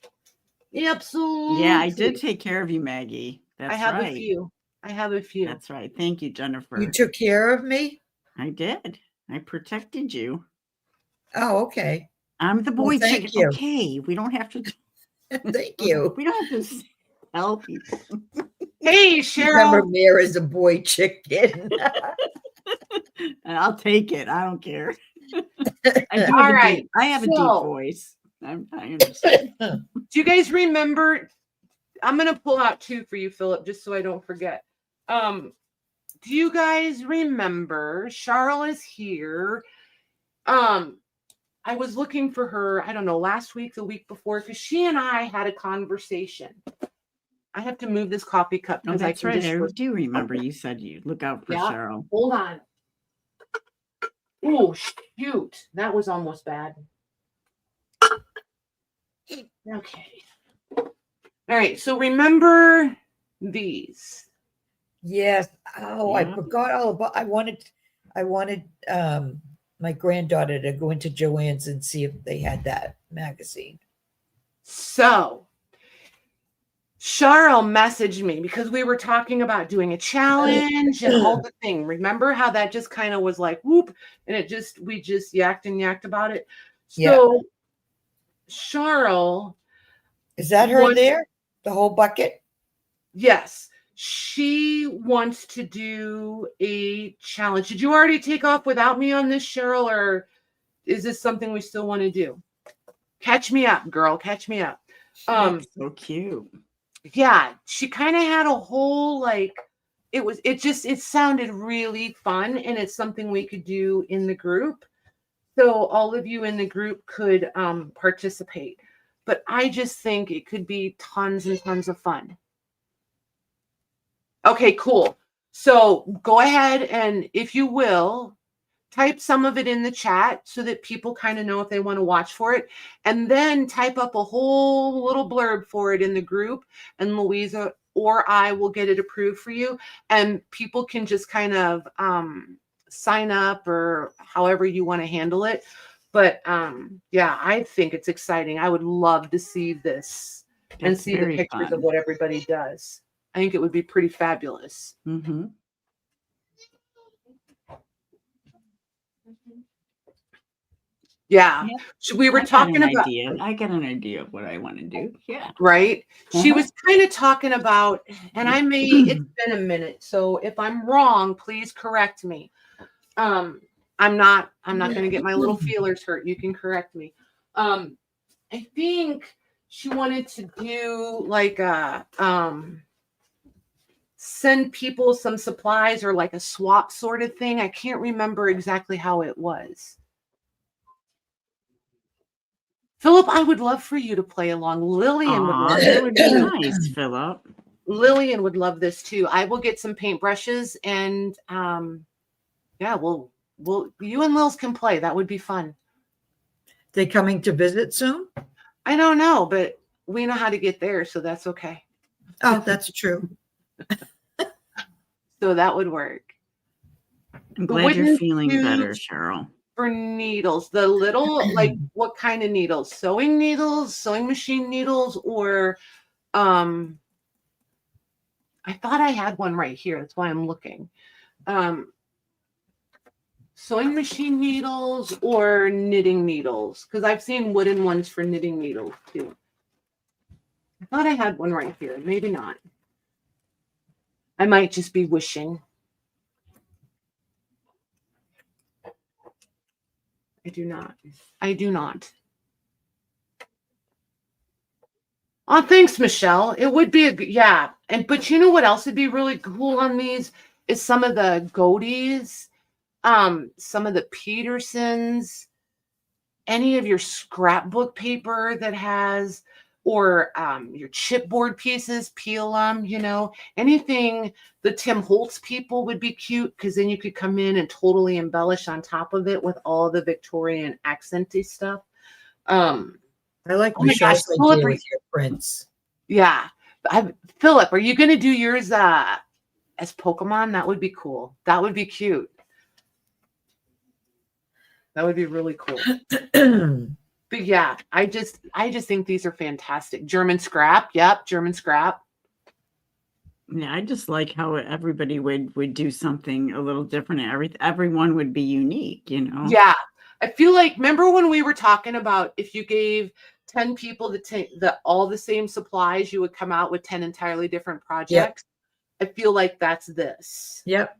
Absolutely. Yeah, I did take care of you, Maggie. That's right. I have a few. That's right. Thank you, Jennifer. You took care of me? I did. I protected you. Oh, okay. I'm the boy chicken. You. Okay, we don't have to. Thank you. We don't have to tell people. Hey, Cheryl. Remember, Mare is a boy chicken. And I'll take it. I don't care. I do have All a right, deep, I have a deep so- voice. I understand. Do you guys remember? I'm gonna pull out two for you, Philip, just so I don't forget. Do you guys remember? Charl is here. I was looking for her, I don't know, last week, the week before, because she and I had a conversation. I have to move this coffee cup Oh, because I that's can right. just. I do remember you said you look out for Yeah. Cheryl. Hold on. Oh, shoot. That was almost bad. Okay. All right. So remember these. Yes. Oh, I Yeah. forgot all about. I wanted my granddaughter to go into Joann's and see if they had that magazine. So Charl messaged me because we were talking about doing a challenge and all the thing. Remember how that just kind of was like whoop, and we just yacked and yacked about it. So Charl, Is that her What- there? The whole bucket? yes, she wants to do a challenge. Did you already take off without me on this, Cheryl, or is this something we still want to do? Catch me up, girl. Catch me up. That's so cute. Yeah, she kind of had a whole like it sounded really fun, and it's something we could do in the group. So all of you in the group could participate. But I just think it could be tons and tons of fun. Okay, cool. So go ahead and, if you will, type some of it in the chat so that people kind of know if they want to watch for it. And then type up a whole little blurb for it in the group. And Louisa or I will get it approved for you. And people can just kind of sign up or however you want to handle it. But yeah, I think it's exciting. I would love to see this and That's see the very pictures fun. of what everybody does. I think it would be pretty fabulous. Mm-hmm. Yeah. Yeah. So we were I talking got an about, idea. I got an idea of what I want to do. Yeah. right? She Uh-huh. was kind of talking about, and it's been a minute. So if I'm wrong, please correct me. I'm not going to get my little feelers hurt. You can correct me. I think she wanted to do like a, send people some supplies or like a swap sort of thing. I can't remember exactly how it was. Philip, I would love for you to play along. Lillian would love That would be nice, Philip. Lillian would love this too. I will get some paintbrushes and yeah, we'll you and Lils can play. That would be fun. They coming to visit soon? I don't know, but we know how to get there, so that's okay. Oh, that's true. So that would work. I'm But glad you're wouldn't feeling you- better, Cheryl. For needles, the little, like what kind of needles? Sewing needles, sewing machine needles, or I thought I had one right here. That's why I'm looking. Sewing machine needles or knitting needles, because I've seen wooden ones for knitting needles too. I thought I had one right here. Maybe not. I might just be wishing. I do not. I do not. Oh, thanks, Michelle. It would be yeah. But you know what else would be really cool on these is some of the Godey's, some of the Petersons, any of your scrapbook paper that has, or your chipboard pieces, peel them, anything. The Tim Holtz people would be cute because then you could come in and totally embellish on top of it with all the Victorian accenty stuff. I like Oh my Michelle's gosh, idea Philip, with your prints. Yeah. Philip, are you going to do yours as Pokemon? That would be cool. That would be cute. That would be really cool. But yeah, I just think these are fantastic. German scrap. Yep, German scrap. Yeah, I just like how everybody would do something a little different. Everyone would be unique, Yeah. I feel like, remember when we were talking about if you gave 10 people all the same supplies, you would come out with 10 entirely different projects? Yep. I feel like that's this. Yep.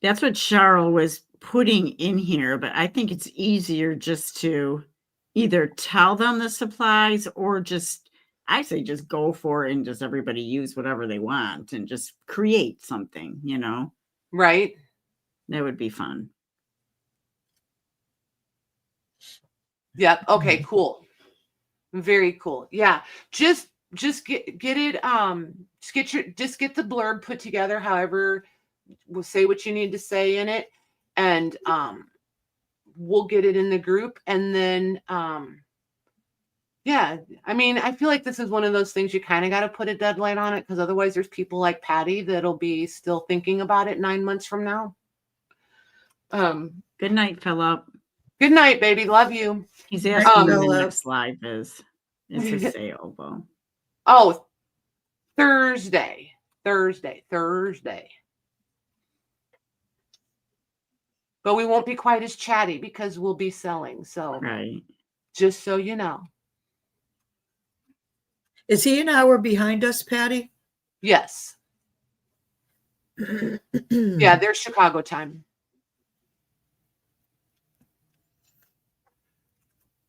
That's what Cheryl was putting in here, but I think it's easier just to either tell them the supplies or just, I say just go for it and just everybody use whatever they want and just create something, Right. that would be fun. Yep. Okay, cool. Very cool. Yeah. Just get it, just get the blurb put together, however, we'll say what you need to say in it, and we'll get it in the group. And then yeah, I mean, I feel like this is one of those things you kind of got to put a deadline on it, because otherwise there's people like Patty that'll be still thinking about it 9 months from now. Good night, Philip. Good night, baby. Love you. He's asking when the Philip. next live is. It's a sale, though. Oh, Thursday. But we won't be quite as chatty because we'll be selling. So Right. just so you know. Is he an hour behind us, Patty? Yes. Yeah, they're Chicago time.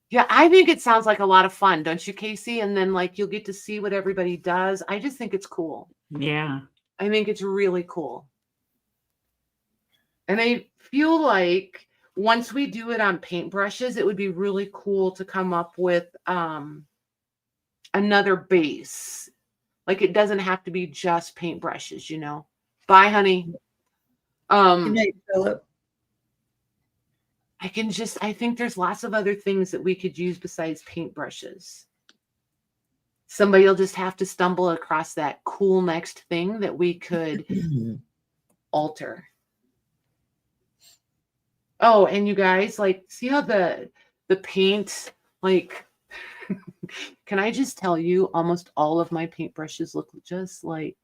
Yeah, I think it sounds like a lot of fun, don't you, Casey? And then like you'll get to see what everybody does. I just think it's cool. Yeah. I think it's really cool. And I feel like once we do it on paintbrushes, it would be really cool to come up with another base. Like it doesn't have to be just paintbrushes, Bye, honey. Good night, Philip. I think there's lots of other things that we could use besides paintbrushes. Somebody will just have to stumble across that cool next thing that we could alter. Oh, and you guys, like, see how the paint, like, can I just tell you, almost all of my paintbrushes look just like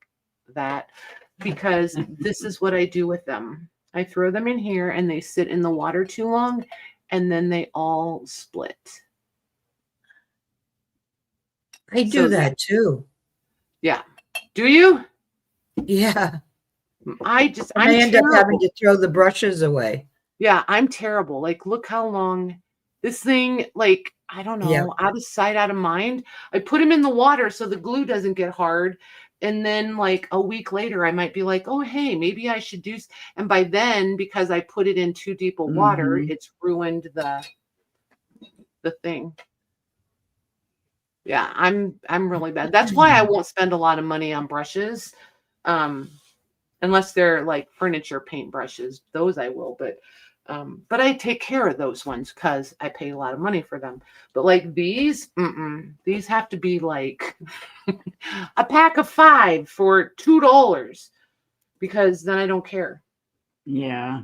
that, because this is what I do with them. I throw them in here and they sit in the water too long, and then they all split. I do that too. Yeah. Do you? Yeah. I end up having to throw the brushes away. Yeah, I'm terrible. Like, look how long this thing, like, I don't know, Yeah. out of sight, out of mind. I put them in the water so the glue doesn't get hard. And then like a week later, I might be like, oh, hey, maybe I should do. And by then, because I put it in too deep of water, it's ruined the thing. Yeah, I'm really bad. That's why I won't spend a lot of money on brushes. Unless they're like furniture paint brushes. Those I will, but I take care of those ones because I pay a lot of money for them. But like these have to be like a pack of 5 for $2, because then I don't care. Yeah.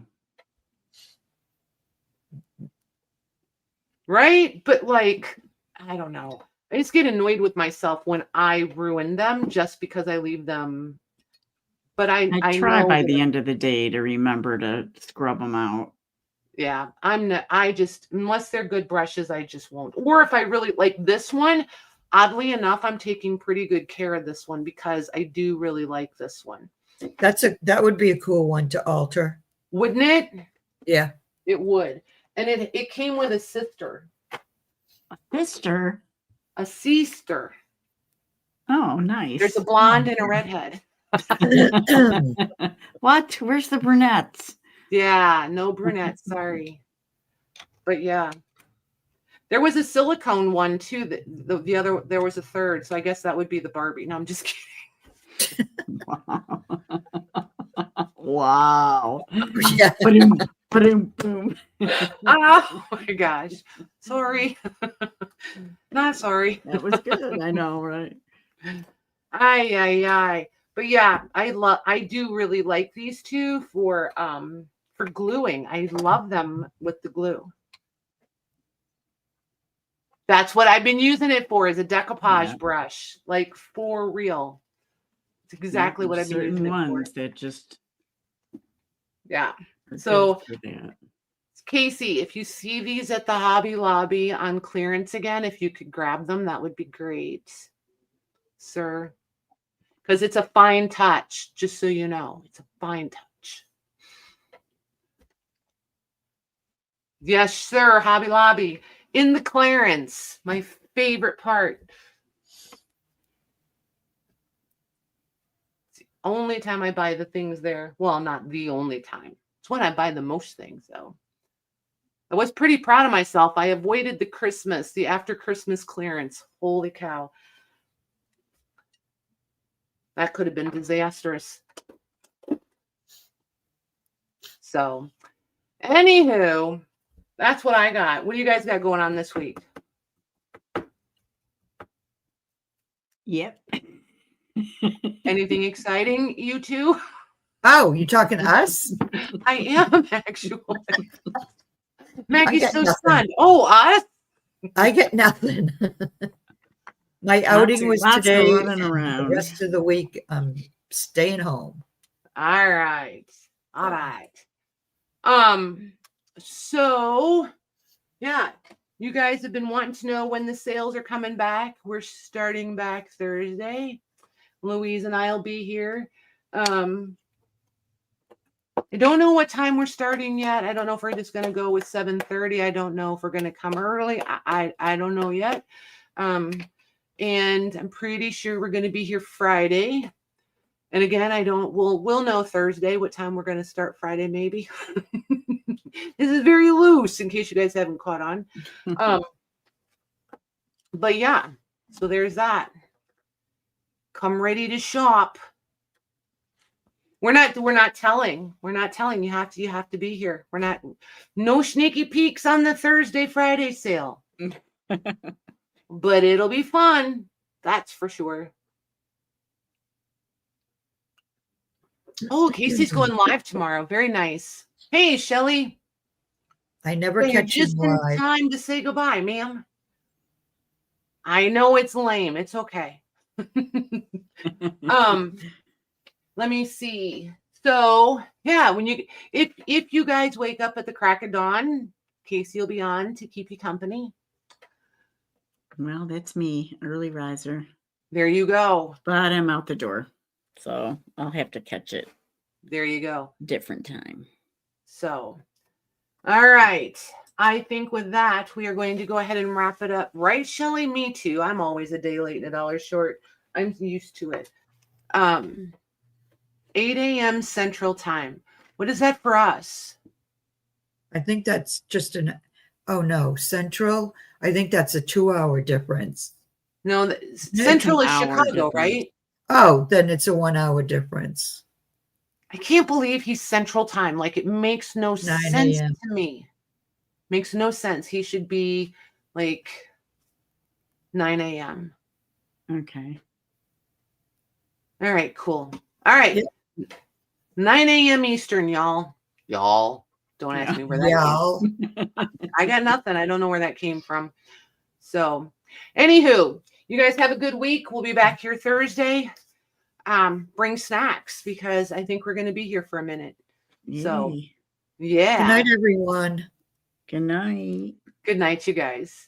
Right? But like, I don't know. I just get annoyed with myself when I ruin them just because I leave them. But I try know by the end of the day to remember to scrub them out. Yeah, unless they're good brushes, I just won't. Or if I really like this one, oddly enough, I'm taking pretty good care of this one because I do really like this one. That would be a cool one to alter. Wouldn't it? Yeah. It would. And it came with a sister. A sister? A sister. Oh, nice. There's a blonde and a redhead. What? Where's the brunettes? Yeah, no brunettes, sorry. But yeah. There was a silicone one too. The other, there was a third, so I guess that would be the Barbie. No, I'm just kidding. Wow. Yeah. Boom. Oh my gosh. Sorry. Not sorry. That was good. I know, right? Aye. But yeah, I do really like these two for gluing. I love them with the glue. That's what I've been using it for, is a decoupage brush, like for real. It's exactly what I've been using it for. That just So Casey, if you see these at the Hobby Lobby on clearance again, if you could grab them, that would be great, sir. Because it's a fine touch, just so you know. It's a fine touch. Yes, sir. Hobby Lobby in the clearance. My favorite part. It's the only time I buy the things there. Well, not the only time. It's when I buy the most things, though. I was pretty proud of myself. I avoided the after Christmas clearance. Holy cow. That could have been disastrous. So, anywho, that's what I got. What do you guys got going on this week? Yep. Anything exciting, you two? Oh, you talking to us? I am actually. Maggie's get so nothing. stunned. Oh, us? I get nothing. My outing was lots of today. running And around. the rest of the week, I'm staying home. All right. All right. So yeah, you guys have been wanting to know when the sales are coming back. We're starting back Thursday. Louise and I'll be here. I don't know what time we're starting yet. I don't know if we're just going to go with 7:30. I don't know if we're going to come early. I don't know yet. And I'm pretty sure we're going to be here Friday. And again, we'll know Thursday what time we're going to start Friday, maybe. This is very loose in case you guys haven't caught on. But yeah, so there's that. Come ready to shop. We're not telling. We're not telling. You have to be here. No sneaky peeks on the Thursday, Friday sale. But it'll be fun. That's for sure. Oh, Casey's going live tomorrow. Very nice. Hey, Shelly. I never You're catch you just in live. time to say goodbye, ma'am. I know it's lame. It's okay. Let me see. So yeah, if you guys wake up at the crack of dawn, Casey will be on to keep you company. Well, that's me, early riser. There you go. But I'm out the door, so I'll have to catch it. There you go. Different time. So, all right. I think with that, we are going to go ahead and wrap it up. Right, Shelly? Me too. I'm always a day late and $1 short. I'm used to it. 8 a.m. Central Time. What is that for us? I think that's just Central. I think that's a 2-hour difference. No, Central is hour Chicago, difference. right? Oh, then it's a 1-hour difference. I can't believe he's Central Time. Like, it makes no 9 sense a.m. to me. Makes no sense. He should be like 9 a.m. Okay. All right, cool. All right. Yep. 9 a.m. Eastern, y'all. Y'all. Don't ask me where that Y'all. came from. I got nothing. I don't know where that came from. So, anywho, you guys have a good week. We'll be back here Thursday. Bring snacks because I think we're going to be here for a minute. So, Yay. yeah. Good night, everyone. Good night. Good night, you guys.